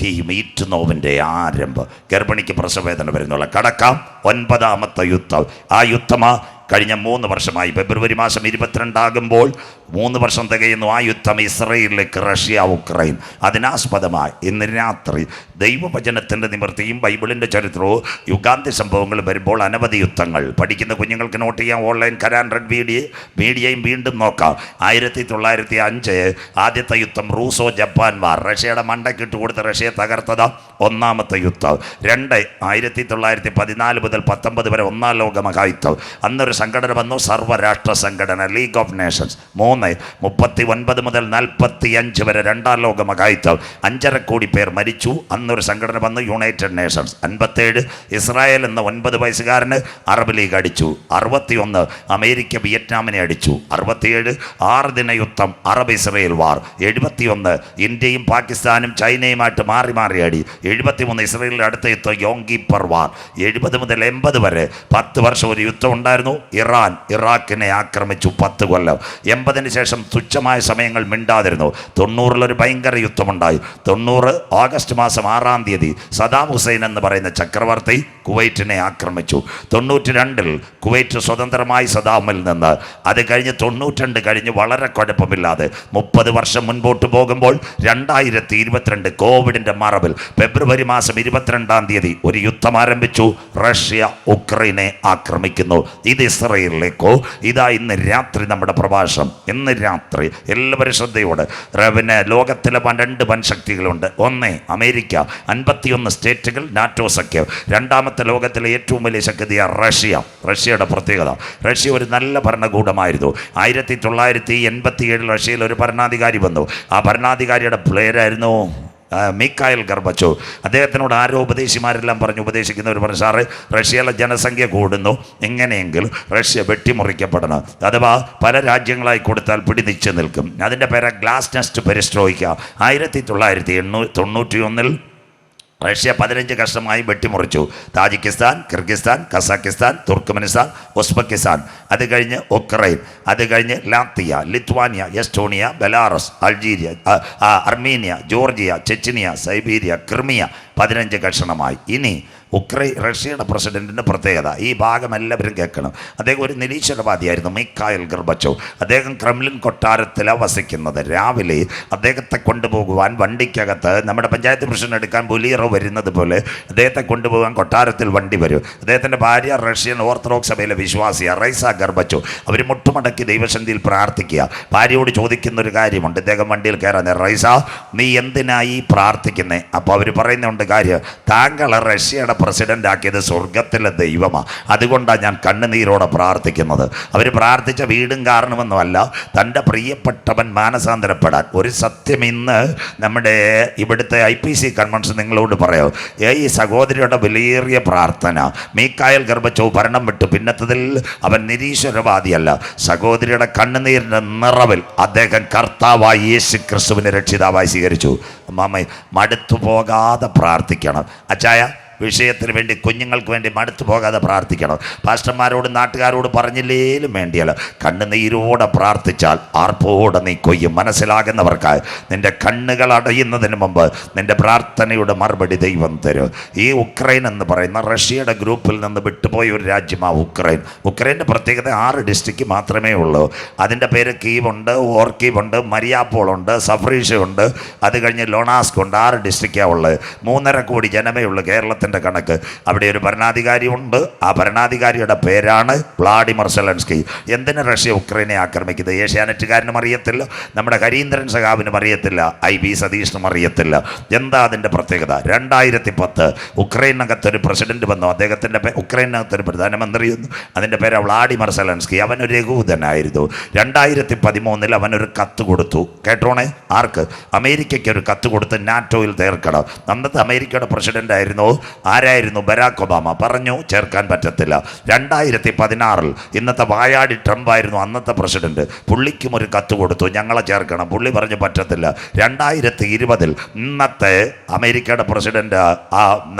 ഈ ഈറ്റുനോവിൻ്റെ ആരംഭം. ഗർഭിണിക്ക് പ്രസവവേദന വരുന്നുള്ള കടക്കാം. 9ാമത്തെ യുദ്ധം. ആ യുദ്ധമാ കഴിഞ്ഞ 3 വർഷമായി. ഫെബ്രുവരി മാസം 22 3 വർഷം തികയുന്നു ആ യുദ്ധം. ഇസ്രയേലിലേക്ക് റഷ്യ ഉക്രൈൻ. അതിനാസ്പദമായി ഇന്ന് രാത്രി ദൈവവചനത്തിൻ്റെ നിവൃത്തിയും ബൈബിളിൻ്റെ ചരിത്രവും യുഗാന്ത്യ സംഭവങ്ങളും വരുമ്പോൾ അനവധി യുദ്ധങ്ങൾ പഠിക്കുന്ന കുഞ്ഞുങ്ങൾക്ക് നോട്ട് ചെയ്യാം. ഓൺലൈൻ കരാൻ റെഡ് മീഡിയയും വീണ്ടും നോക്കാം. 1905 ആദ്യത്തെ യുദ്ധം റൂസോ ജപ്പാൻ വാർ. റഷ്യയുടെ മണ്ടക്കിട്ട് കൊടുത്ത് റഷ്യയെ തകർത്തത് 1ാമത്തെ യുദ്ധം. 1914 മുതൽ 19 വരെ 1ാം ലോക മഹായുദ്ധം. അന്നൊരു സംഘടന വന്നു, സർവ്വരാഷ്ട്ര സംഘടന, ലീഗ് ഓഫ് നേഷൻസ്. 39 മുതൽ 45 വരെ 2ാം ലോക മഹായുദ്ധം. 5.5 കോടി പേർ മരിച്ചു. അന്നൊരു സംഘടന വന്നു, യുണൈറ്റഡ് നേഷൻസ്. 57 ഇസ്രായേൽ എന്ന 9 വയസ്സുകാരന് അറബ് ലീഗ് അടിച്ചു. 61 അമേരിക്ക വിയറ്റ്നാമിനെ അടിച്ചു. 67 6 ദിന യുദ്ധം, അറബ് ഇസ്രയേൽ വാർ. 71 ഇന്ത്യയും പാകിസ്ഥാനും ചൈനയുമായിട്ട് മാറി മാറി അടി. 73 ഇസ്രയേലിൻ്റെ അടുത്ത യുദ്ധം, യോം കിപ്പർ വാർ. 70 മുതൽ 80 വരെ 10 വർഷം ഒരു യുദ്ധം ഉണ്ടായിരുന്നു. ഇറാൻ ഇറാഖിനെ ആക്രമിച്ചു 10 കൊല്ലം. 80-ന് ശേഷം തുച്ഛമായ സമയങ്ങൾ മിണ്ടാതിരുന്നു. 90-ലൊരു ഭയങ്കര യുദ്ധമുണ്ടായി. 90 ഓഗസ്റ്റ് മാസം 6-ാം തീയതി സദാം ഹുസൈൻ എന്ന് പറയുന്ന ചക്രവർത്തി കുവൈറ്റിനെ ആക്രമിച്ചു. 92-ൽ കുവൈറ്റ് സ്വതന്ത്രമായി സദാമിൽ നിന്ന്. അത് കഴിഞ്ഞ് 92 കഴിഞ്ഞ് വളരെ കുഴപ്പമില്ലാതെ 30 വർഷം മുൻപോട്ട് പോകുമ്പോൾ 2022 കോവിഡിൻ്റെ മറവിൽ ഫെബ്രുവരി മാസം 22-ാം തീയതി ഒരു യുദ്ധം ആരംഭിച്ചു. റഷ്യ ഉക്രൈനെ ആക്രമിക്കുന്നു. ഇത് ഇസ്രയേലിലേക്കോ? ഇതാ ഇന്ന് രാത്രി നമ്മുടെ പ്രഭാഷണം. ഇന്ന് രാത്രി എല്ലാവരും ശ്രദ്ധയോടെ. പിന്നെ ലോകത്തിലെ 2 വൻശക്തികളുണ്ട്. ഒന്ന് അമേരിക്ക, 51 സ്റ്റേറ്റുകൾ, നാറ്റോ സഖ്യം. 2ാമത്തെ ലോകത്തിലെ ഏറ്റവും വലിയ ശക്തിയാണ് റഷ്യ. റഷ്യയുടെ പ്രത്യേകത, റഷ്യ ഒരു നല്ല ഭരണകൂടമായിരുന്നു. 1987 റഷ്യയിൽ ഒരു ഭരണാധികാരി വന്നു. ആ ഭരണാധികാരിയുടെ പേരായിരുന്നു മിഖായിൽ ഗർബച്ചോവ്. അദ്ദേഹത്തിനോട് ആരോ ഉപദേശിമാരെല്ലാം ഉപദേശിക്കുന്നവർ പറഞ്ഞു, സാറ് റഷ്യയിലെ ജനസംഖ്യ കൂടുന്നു, എങ്ങനെയെങ്കിൽ റഷ്യ വെട്ടിമുറിക്കപ്പെടണം, അഥവാ പല രാജ്യങ്ങളായി കൊടുത്താൽ പിടിനിച്ച് നിൽക്കും. അതിൻ്റെ പേര് ഗ്ലാസ് നെസ്റ്റ് പെരിസ്ട്രോയിക്ക. 1991 റഷ്യ 15 കഷ്ണമായി വെട്ടിമുറിച്ചു. Tajikistan, Kyrgyzstan, Kazakhstan, Turkmenistan, Uzbekistan. അത് കഴിഞ്ഞ് ഉക്രൈൻ, അത് കഴിഞ്ഞ് Latvia, Lithuania, Estonia, Belarus, Algeria, Armenia, Georgia, Chechnya, Siberia, Crimea 15 കഷ്ണമായി. ഇനി റഷ്യയുടെ പ്രസിഡന്റിൻ്റെ പ്രത്യേകത, ഈ ഭാഗം എല്ലാവരും കേൾക്കണം. അദ്ദേഹം ഒരു നിരീശ്വരവാദിയായിരുന്നു, മിഖായിൽ ഗർബച്ചോവ്. അദ്ദേഹം ക്രെംലിൻ കൊട്ടാരത്തിലാണ് വസിക്കുന്നത്. രാവിലെ അദ്ദേഹത്തെ കൊണ്ടുപോകുവാൻ വണ്ടിക്കകത്ത് നമ്മുടെ പഞ്ചായത്ത് പ്രസിഡന്റ് എടുക്കാൻ ബൊലീറോ വരുന്നത് പോലെ അദ്ദേഹത്തെ കൊണ്ടുപോകാൻ കൊട്ടാരത്തിൽ വണ്ടി വരും. അദ്ദേഹത്തിൻ്റെ ഭാര്യ റഷ്യൻ ഓർത്തഡോക്സ് സഭയിലെ വിശ്വാസിയാണ്, റൈസ ഗർബച്ചോവ്. അവർ മുട്ടുമടക്കി ദൈവസന്നിധിയിൽ പ്രാർത്ഥിക്കുക. ഭാര്യയോട് ചോദിക്കുന്നൊരു കാര്യമുണ്ട്. ഇദ്ദേഹം വണ്ടിയിൽ കയറാൻ, റൈസ നീ എന്തിനായി പ്രാർത്ഥിക്കുന്നേ? അപ്പോൾ അവർ പറയുന്നുണ്ട് കാര്യം, താങ്കൾ റഷ്യയുടെ പ്രസിഡന്റ് ആക്കിയത് സ്വർഗത്തിലെ ദൈവമാണ്, അതുകൊണ്ടാണ് ഞാൻ കണ്ണുനീരോടെ പ്രാർത്ഥിക്കുന്നത്. അവർ പ്രാർത്ഥിച്ച വീടും കാരണമൊന്നുമല്ല, തൻ്റെ പ്രിയപ്പെട്ടവൻ മാനസാന്തരപ്പെടാൻ. ഒരു സത്യം ഇന്ന് നമ്മുടെ ഇവിടുത്തെ IPC കൺവെൻഷൻ നിങ്ങളോട് പറയാം. ഈ സഹോദരിയുടെ വിലയേറിയ പ്രാർത്ഥന. മിഖായിൽ ഗർബച്ചോവ് ഭരണം വിട്ടു. പിന്നത്തതിൽ അവൻ നിരീശ്വരവാദിയല്ല. സഹോദരിയുടെ കണ്ണുനീരിൻ്റെ നിറവിൽ അദ്ദേഹം കർത്താവായി യേശു ക്രിസ്തുവിനെ രക്ഷിതാവായി സ്വീകരിച്ചു. മാമ മടുത്തു പോകാതെ പ്രാർത്ഥിക്കണം. അച്ചായ വിഷയത്തിന് വേണ്ടി, കുഞ്ഞുങ്ങൾക്ക് വേണ്ടി മടുത്തു പോകാതെ പ്രാർത്ഥിക്കണം. പാസ്റ്റർമാരോടും നാട്ടുകാരോടും പറഞ്ഞില്ലേലും വേണ്ടിയല്ല, കണ്ണുനീരോടെ പ്രാർത്ഥിച്ചാൽ ആർപ്പോടെ നീ കൊയ്യും. മനസ്സിലാകുന്നവർക്കായി നിൻ്റെ കണ്ണുകൾ അടയുന്നതിന് മുമ്പ് നിൻ്റെ പ്രാർത്ഥനയുടെ മറുപടി ദൈവം തരും. ഈ ഉക്രൈൻ എന്ന് പറയുന്ന റഷ്യയുടെ ഗ്രൂപ്പിൽ നിന്ന് വിട്ടുപോയ ഒരു രാജ്യമാണ് ഉക്രൈൻ. ഉക്രൈൻ്റെ പ്രത്യേകത 6 ഡിസ്ട്രിക്റ്റ് മാത്രമേ ഉള്ളൂ. അതിൻ്റെ പേര് കീവുണ്ട്, ഓർക്കീവുണ്ട്, മരിയാപ്പോളുണ്ട്, സഫ്രീഷയുണ്ട്, അത് കഴിഞ്ഞ് ലൊണാസ്ക് ഉണ്ട്. 6 ഡിസ്ട്രിക്റ്റാണ് ഉള്ളത്. 3.5 കോടി ജനമേ ഉള്ളൂ കേരളത്തിൻ്റെ കണക്ക്. അവിടെ ഒരു ഭരണാധികാരി ഉണ്ട്. ആ ഭരണാധികാരിയുടെ പേരാണ് വ്ളാഡിമിർ സെലൻസ്കി. എന്തിന് റഷ്യ ഉക്രൈനെ ആക്രമിക്കുന്നത്? ഏഷ്യാനെറ്റുകാരനും അറിയത്തില്ല, നമ്മുടെ ഹരീന്ദ്രൻ സഖാവിനും അറിയത്തില്ല, IB സതീഷിനും അറിയത്തില്ല. എന്താ അതിൻ്റെ പ്രത്യേകത? 2010 ഉക്രൈനകത്തൊരു പ്രസിഡന്റ് വന്നു. അദ്ദേഹത്തിൻ്റെ ഉക്രൈനകത്തൊരു പ്രധാനമന്ത്രി വന്നു. അതിൻ്റെ പേര് വ്ളാഡിമിർ സെലൻസ്കി. അവനൊരു യഹൂദനായിരുന്നു. 2013 അവനൊരു കത്ത് കൊടുത്തു. കേട്ടോണേ, ആർക്ക്? അമേരിക്കയ്ക്ക് ഒരു കത്ത് കൊടുത്ത് നാറ്റോയിൽ ചേർക്കണം. അന്നത്തെ അമേരിക്കയുടെ പ്രസിഡന്റ് ആരായിരുന്നു? Barack Obama. പറഞ്ഞു ചേർക്കാൻ പറ്റത്തില്ല. 2016 ഇന്നത്തെ വായാടി ട്രംപ് ആയിരുന്നു അന്നത്തെ പ്രസിഡന്റ്. പുള്ളിക്കും ഒരു കത്ത് കൊടുത്തു, ഞങ്ങളെ ചേർക്കണം. പുള്ളി പറഞ്ഞു പറ്റത്തില്ല. 2020 ഇന്നത്തെ അമേരിക്കയുടെ പ്രസിഡന്റ്,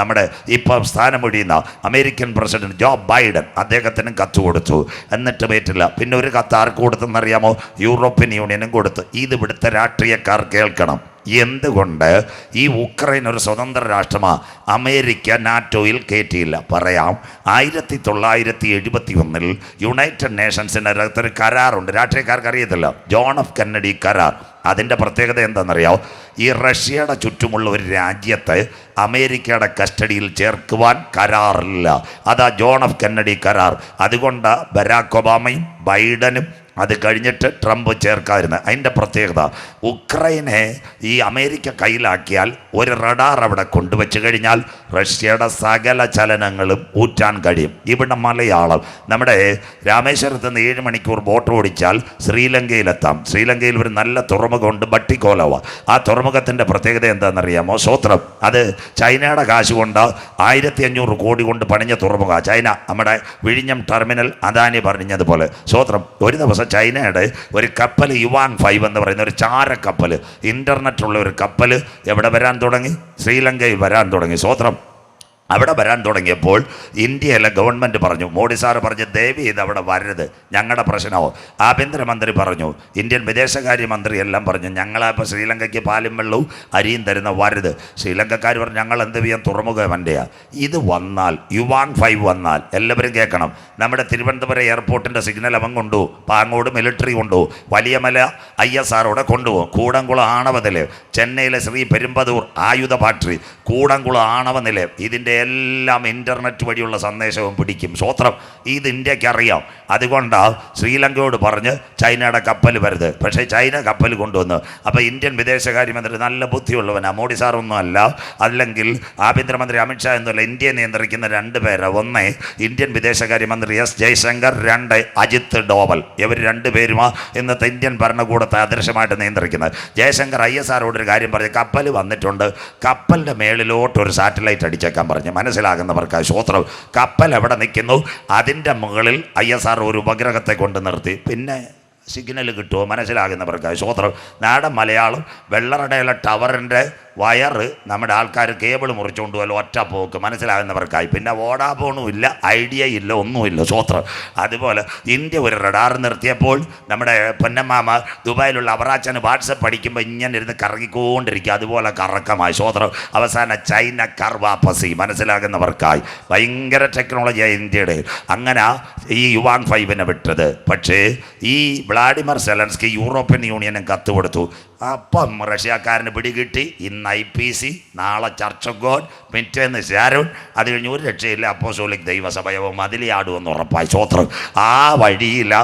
നമ്മുടെ ഇപ്പം സ്ഥാനമൊഴിയുന്ന അമേരിക്കൻ പ്രസിഡന്റ് ജോ ബൈഡൻ, അദ്ദേഹത്തിനും കത്ത് കൊടുത്തു. എന്നിട്ട് പറ്റില്ല. പിന്നെ ഒരു കത്ത് ആർക്ക് കൊടുത്തെന്നറിയാമോ? യൂറോപ്യൻ യൂണിയനും കൊടുത്തു. ഇത് ഇവിടുത്തെ രാഷ്ട്രീയക്കാർ കേൾക്കണം. എന്തുകൊണ്ട് ഈ ഉക്രൈൻ ഒരു സ്വതന്ത്ര രാഷ്ട്രമാണ്? അമേരിക്ക നാറ്റോയിൽ കയറ്റിയില്ല. പറയാം, 1971 യുണൈറ്റഡ് നേഷൻസിൻ്റെ അകത്തൊരു കരാറുണ്ട്, രാഷ്ട്രീയക്കാർക്ക് അറിയത്തില്ല, ജോൺ എഫ് കെന്നഡി കരാർ. അതിൻ്റെ പ്രത്യേകത എന്താണെന്നറിയാമോ? ഈ റഷ്യയുടെ ചുറ്റുമുള്ള ഒരു രാജ്യത്തെ അമേരിക്കയുടെ കസ്റ്റഡിയിൽ ചേർക്കുവാൻ കരാറില്ല. അതാ ജോൺ എഫ് കെന്നഡി കരാർ. അതുകൊണ്ട് ബരാക് ഒബാമയും ബൈഡനും അത് കഴിഞ്ഞിട്ട് ട്രംപ് ചേർക്കാതിരുന്നത്. അതിൻ്റെ പ്രത്യേകത, ഉക്രൈനെ ഈ അമേരിക്ക കയ്യിലാക്കിയാൽ ഒരു റഡാർ അവിടെ കൊണ്ടുവച്ച് കഴിഞ്ഞാൽ റഷ്യയുടെ സകല ചലനങ്ങളും ഊറ്റാൻ കഴിയും. ഇവിടെ മലയാളം, നമ്മുടെ രാമേശ്വരത്ത് നിന്ന് 7 മണിക്കൂർ ബോട്ട് ഓടിച്ചാൽ ശ്രീലങ്കയിലെത്താം. ശ്രീലങ്കയിൽ ഒരു നല്ല തുറമുഖമുണ്ട്, ബട്ടിക്കോലവ. ആ തുറമുഖത്തിൻ്റെ പ്രത്യേകത എന്താണെന്നറിയാമോ? സ്വത്രം. അത് ചൈനയുടെ കാശ് കൊണ്ട് 1500 കോടി കൊണ്ട് പണിഞ്ഞ തുറമുഖമാണ്. ചൈന നമ്മുടെ വിഴിഞ്ഞം ടെർമിനൽ അദാനി പറഞ്ഞതുപോലെ സ്വത്രം. ഒരു ദിവസം ചൈനയുടെ ഒരു കപ്പൽ യുവാങ് 5 എന്ന് പറയുന്ന ഒരു ചാരക്കപ്പൽ, ഇൻ്റർനെറ്റുള്ള ഒരു കപ്പൽ എവിടെ വരാൻ തുടങ്ങി? ശ്രീലങ്കയിൽ വരാൻ തുടങ്ങി. സ്വത്രം. അവിടെ വരാൻ തുടങ്ങിയപ്പോൾ ഇന്ത്യയിലെ ഗവൺമെൻറ് പറഞ്ഞു, മോഡി സാറ് പറഞ്ഞു, ദയവ് ചെയ്ത് അവിടെ വരരുത്, ഞങ്ങളുടെ പ്രശ്നമോ. ആഭ്യന്തരമന്ത്രി പറഞ്ഞു, ഇന്ത്യൻ വിദേശകാര്യമന്ത്രി എല്ലാം പറഞ്ഞു, ഞങ്ങളിപ്പോൾ ശ്രീലങ്കയ്ക്ക് പാലും വെള്ളവും അരിയും തരുന്ന വരരുത്. ശ്രീലങ്കക്കാർ പറഞ്ഞു, ഞങ്ങൾ എന്ത് ചെയ്യാൻ, തുറമുഖം വണ്ടിയാണ്. ഇത് വന്നാൽ, യുവാങ് 5 വന്നാൽ, എല്ലാവരും കേൾക്കണം, നമ്മുടെ തിരുവനന്തപുരം എയർപോർട്ടിൻ്റെ സിഗ്നൽ അവൻ കൊണ്ടുപോകും, പാങ്ങോട് മിലിറ്ററി കൊണ്ടുപോകും, വലിയമല ISRോടെ കൊണ്ടുപോകും, കൂടംകുളം ആണവ നിലയം, ചെന്നൈയിലെ ശ്രീ പെരുമ്പതൂർ ആയുധ ഫാക്ടറി, കൂടംകുളം ആണവ നിലയം, ഇതിൻ്റെ എല്ലാം ഇൻ്റർനെറ്റ് വഴിയുള്ള സന്ദേശവും പിടിക്കും. സ്വത്രം. ഇത് ഇന്ത്യക്ക് അറിയാം. അതുകൊണ്ടാണ് ശ്രീലങ്കയോട് പറഞ്ഞ് ചൈനയുടെ കപ്പൽ വരുത്. പക്ഷേ ചൈന കപ്പൽ കൊണ്ടുവന്നു. അപ്പോൾ ഇന്ത്യൻ വിദേശകാര്യമന്ത്രി നല്ല ബുദ്ധിയുള്ളവനാണ്, മോഡി സാറൊന്നും അല്ല, അല്ലെങ്കിൽ ആഭ്യന്തരമന്ത്രി അമിത്ഷാ എന്നല്ല, ഇന്ത്യയെ നിയന്ത്രിക്കുന്ന 2 പേര്. ഒന്ന് ഇന്ത്യൻ വിദേശകാര്യമന്ത്രി S ജയശങ്കർ, 2 അജിത് ഡോവൽ. ഇവർ 2 പേരുമാ ഇന്നത്തെ ഇന്ത്യൻ ഭരണകൂടത്തെ ആദർശമായിട്ട് നിയന്ത്രിക്കുന്നത്. ജയശങ്കർ ISRോട് ഒരു കാര്യം പറഞ്ഞു, കപ്പൽ വന്നിട്ടുണ്ട്, കപ്പലിൻ്റെ മേളിലോട്ടൊരു സാറ്റലൈറ്റ് അടിച്ചേക്കാൻ പറഞ്ഞു. മനസ്സിലാകുന്നവർക്കായി സ്വത്രം. കപ്പൽ എവിടെ നിൽക്കുന്നു അതിൻ്റെ മുകളിൽ ISR ഒരു ഉപഗ്രഹത്തെ കൊണ്ട് നിർത്തി. പിന്നെ സിഗ്നൽ കിട്ടുമോ? മനസ്സിലാകുന്നവർക്കായി സ്വത്രം. നാടൻ മലയാളം, വെള്ളറടയിലെ ടവറിൻ്റെ വയറ് നമ്മുടെ ആൾക്കാർ കേബിൾ മുറിച്ചുകൊണ്ട് പോലും ഒറ്റ പോക്ക്. മനസ്സിലാകുന്നവർക്കായി. പിന്നെ വോഡാഫോണും ഇല്ല, ഐഡിയ ഇല്ല, ഒന്നുമില്ല. സ്വത്രം. അതുപോലെ ഇന്ത്യ ഒരു റഡാർ നിർത്തിയപ്പോൾ നമ്മുടെ പൊന്നമ്മാമ ദുബായിലുള്ള അവറാച്ചന് വാട്സപ്പ് അടിക്കുമ്പോൾ ഇങ്ങനെ ഇരുന്ന് കറങ്ങിക്കൊണ്ടിരിക്കുക, അതുപോലെ കറക്കമായി. സ്വത്രം. അവസാനം ചൈന കർവാപ്പസി. മനസ്സിലാകുന്നവർക്കായി. ഭയങ്കര ടെക്നോളജിയായി ഇന്ത്യയുടെ. അങ്ങനെ ഈ യുവാങ് 5 വിട്ടത്. പക്ഷേ ഈ വ്ളാഡിമിർ സെലൻസ്കി യൂറോപ്യൻ യൂണിയനും കത്ത് കൊടുത്തു. അപ്പം റഷ്യക്കാരന് പിടികിട്ടി. ഇന്ന് IPC, നാളെ ചർച്ച് ഓഫ് ഗോഡ്, പിറ്റേന്ന് ഷാരോൺ, അത് കഴിഞ്ഞ് ഒരു രക്ഷയില്ല, അപ്പോസ്തോലിക് ദൈവസഭയോ മതിലിയാടുമെന്ന് ഉറപ്പായി. സ്വത്രം. ആ വഴിയില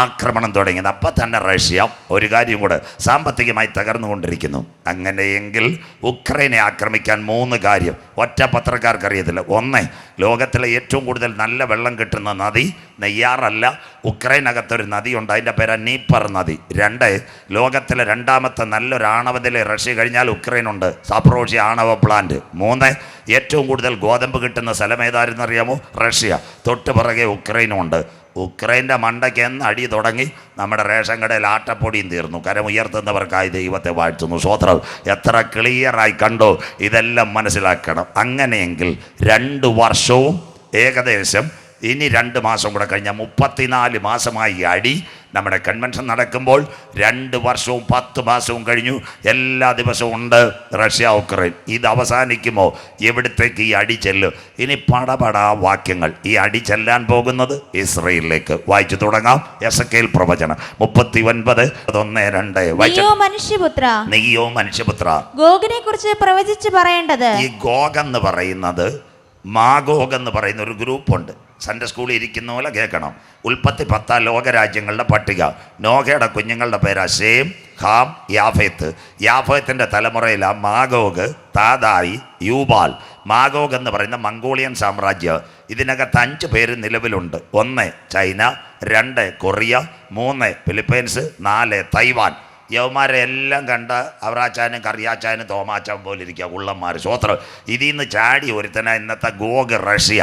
ആക്രമണം തുടങ്ങിയത്. അപ്പം തന്നെ റഷ്യ ഒരു കാര്യം കൂടെ, സാമ്പത്തികമായി തകർന്നുകൊണ്ടിരിക്കുന്നു. അങ്ങനെയെങ്കിൽ ഉക്രൈനെ ആക്രമിക്കാൻ 3 കാര്യം ഒറ്റ പത്രക്കാർക്കറിയത്തില്ല. 1, ലോകത്തിലെ ഏറ്റവും കൂടുതൽ നല്ല വെള്ളം കിട്ടുന്ന നദി നെയ്യാറല്ല, ഉക്രൈനകത്തൊരു നദിയുണ്ട്, അതിൻ്റെ പേര് നീപ്പർ നദി. 2, ലോകത്തിലെ 2ാമത്തെ നല്ലൊരു ആണവത്തിലെ റഷ്യ കഴിഞ്ഞാൽ ഉക്രൈനുണ്ട്, സാപ്രോഷ്യ ആണവ പ്ലാന്റ്. 3, ഏറ്റവും കൂടുതൽ ഗോതമ്പ് കിട്ടുന്ന സ്ഥലം ഏതായിരുന്നറിയാമോ? റഷ്യ. തൊട്ട് പിറകെ ഉക്രൈനുമുണ്ട്. ഉക്രൈൻ്റെ മണ്ടയ്ക്ക് എന്ന് അടി തുടങ്ങി നമ്മുടെ റേഷൻ കടയിൽ ആട്ടപ്പൊടിയും തീർന്നു. കരമുയർത്തുന്നവർക്കായി ദൈവത്തെ വാഴ്ത്തുന്നു. സ്വത്രം. എത്ര ക്ലിയറായി കണ്ടോ? ഇതെല്ലാം മനസ്സിലാക്കണം. അങ്ങനെയെങ്കിൽ 2 വർഷവും ഏകദേശം ഇനി 2 മാസം കൂടെ കഴിഞ്ഞാൽ 34 മാസമായി അടി. നമ്മുടെ കൺവെൻഷൻ നടക്കുമ്പോൾ 2 വർഷവും 10 മാസവും കഴിഞ്ഞു. എല്ലാ ദിവസവും ഉണ്ട് റഷ്യ ഉക്രൈൻ. ഇത് അവസാനിക്കുമോ? എവിടത്തേക്ക് ഈ അടി ചെല്ലും? ഇനി പടപടാ വാക്യങ്ങൾ. ഈ അടി ചെല്ലാൻ പോകുന്നത് ഇസ്രയേലിലേക്ക്. വായിച്ചു തുടങ്ങാം. എസെക്കിയേൽ പ്രവചനം 39:1-2. നീയോ മനുഷ്യപുത്ര, ഗോഗിനെ കുറിച്ച് പ്രവചിച്ച് പറയേണ്ടത്. ഈ ഗോഗ് എന്ന് പറയുന്നത്, മാഗോഗ് എന്ന് പറയുന്ന ഒരു ഗ്രൂപ്പുണ്ട്. സൺഡേ സ്കൂളിൽ ഇരിക്കുന്ന പോലെ കേൾക്കണം. ഉൽപ്പത്തി 10 ലോകരാജ്യങ്ങളുടെ പട്ടിക. നോഹയുടെ കുഞ്ഞുങ്ങളുടെ പേരാ ശേം, ഹാം, യാഫേത്ത്. യാഫേത്തിൻ്റെ തലമുറയിലാണ് മാഗോഗ്, താദായി, യൂബാൽ. മാഗോഗ് എന്ന് പറയുന്ന മംഗോളിയൻ സാമ്രാജ്യം. ഇതിനകത്ത് 5 പേര് നിലവിലുണ്ട്. 1 ചൈന, 2 കൊറിയ, 3 ഫിലിപ്പൈൻസ്, 4 തൈവാൻ. യവന്മാരെ എല്ലാം കണ്ട അവറാച്ചാനും കറിയാച്ചാനും തോമാച്ചാൻ പോലെ ഇരിക്കുക ഉള്ളന്മാർ. സ്വത്രം. ഇതിൽ നിന്ന് ചാടി ഒരുത്തന ഇന്നത്തെ ഗോഗ് റഷ്യ.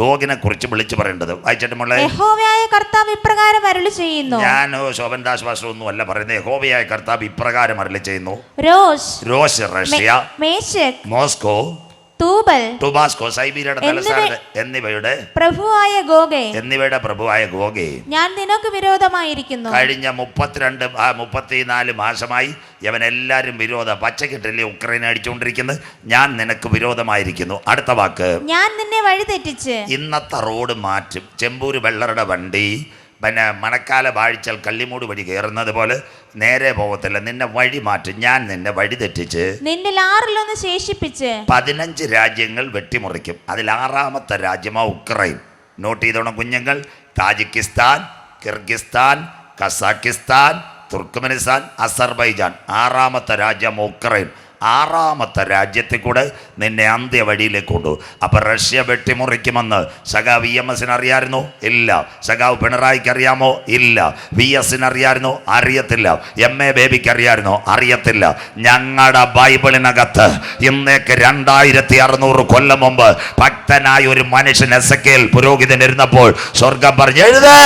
ഗോഗിനെ കുറിച്ച് വിളിച്ചു പറയേണ്ടത്. വായിച്ചിട്ട് യഹോവയായ കർത്താവ് ഇപ്രകാരം അരുളി ചെയ്യുന്നു. ഞാൻ ശോഭൻ ദാസ് ഭാഷ ഒന്നും അല്ല പറയുന്നത്. യഹോവയായ കർത്താവ് ഇപ്രകാരം അരുളി ചെയ്യുന്നു. രോഷ് റഷ്യ, മേശെക്, മോസ്കോ, തൂബൽ, ടുബാസ്കോ, സൈബീരിയയുടെ തലസ്ഥാനം എന്നിവയുടെ പ്രഭുവായ ഗോഗേ, ഞാൻ നിനക്ക് വിരോധമായിരിക്കുന്നു. കഴിഞ്ഞ 34 മാസമായി യവനെല്ലാരും പച്ചക്കിട്ടല്ലേ ഉക്രൈൻ അടിച്ചുകൊണ്ടിരിക്കുന്നത്. ഞാൻ നിനക്ക് വിരോധമായിരിക്കുന്നു. അടുത്ത വാക്ക്, ഞാൻ നിന്നെ വഴിതെറ്റിച്ച്. ഇന്നത്തെ റോഡ് മാറ്റും. ചെമ്പൂര് വെള്ളറുടെ വണ്ടി പിന്നെ മണക്കാല വാഴിച്ചാൽ കള്ളിമൂട് വഴി കയറുന്നത് പോലെ നേരെ പോകത്തില്ല. നിന്നെ വഴി മാറ്റും. ഞാൻ നിന്നെ വഴി തെറ്റിച്ച് നിന്നിൽ 6 ശേഷിപ്പിച്ച് 15 രാജ്യങ്ങൾ വെട്ടിമുറിക്കും. അതിൽ 6ാമത്തെ രാജ്യമാ ഉക്രൈൻ. നോട്ട് ചെയ്തോണം കുഞ്ഞുങ്ങൾ. Tajikistan, Kyrgyzstan, Kazakhstan, Turkmenistan, Azerbaijan. 6ാമത്തെ രാജ്യം ഉക്രൈൻ. 6ാമത്തെ രാജ്യത്തിൽ കൂടെ നിന്നെ അന്ത്യവഴിയിലേക്ക് കൊണ്ടു. അപ്പം റഷ്യ വെട്ടിമുറിക്കുമെന്ന് സഖാവ് EMS അറിയാമായിരുന്നു? ഇല്ല. സഖാവ് പിണറായിക്ക് അറിയാമോ? ഇല്ല. VS അറിയാമായിരുന്നു? അറിയത്തില്ല. MA ബേബിക്ക് അറിയാമായിരുന്നോ? അറിയത്തില്ല. ഞങ്ങളുടെ ബൈബിളിനകത്ത് ഇന്നേക്ക് 2600 കൊല്ലം മുമ്പ് ഭക്തനായ ഒരു മനുഷ്യൻ എസെക്കേൽ പുരോഹിതൻ ഇരുന്നപ്പോൾ സ്വർഗം പറഞ്ഞു, എഴുത്,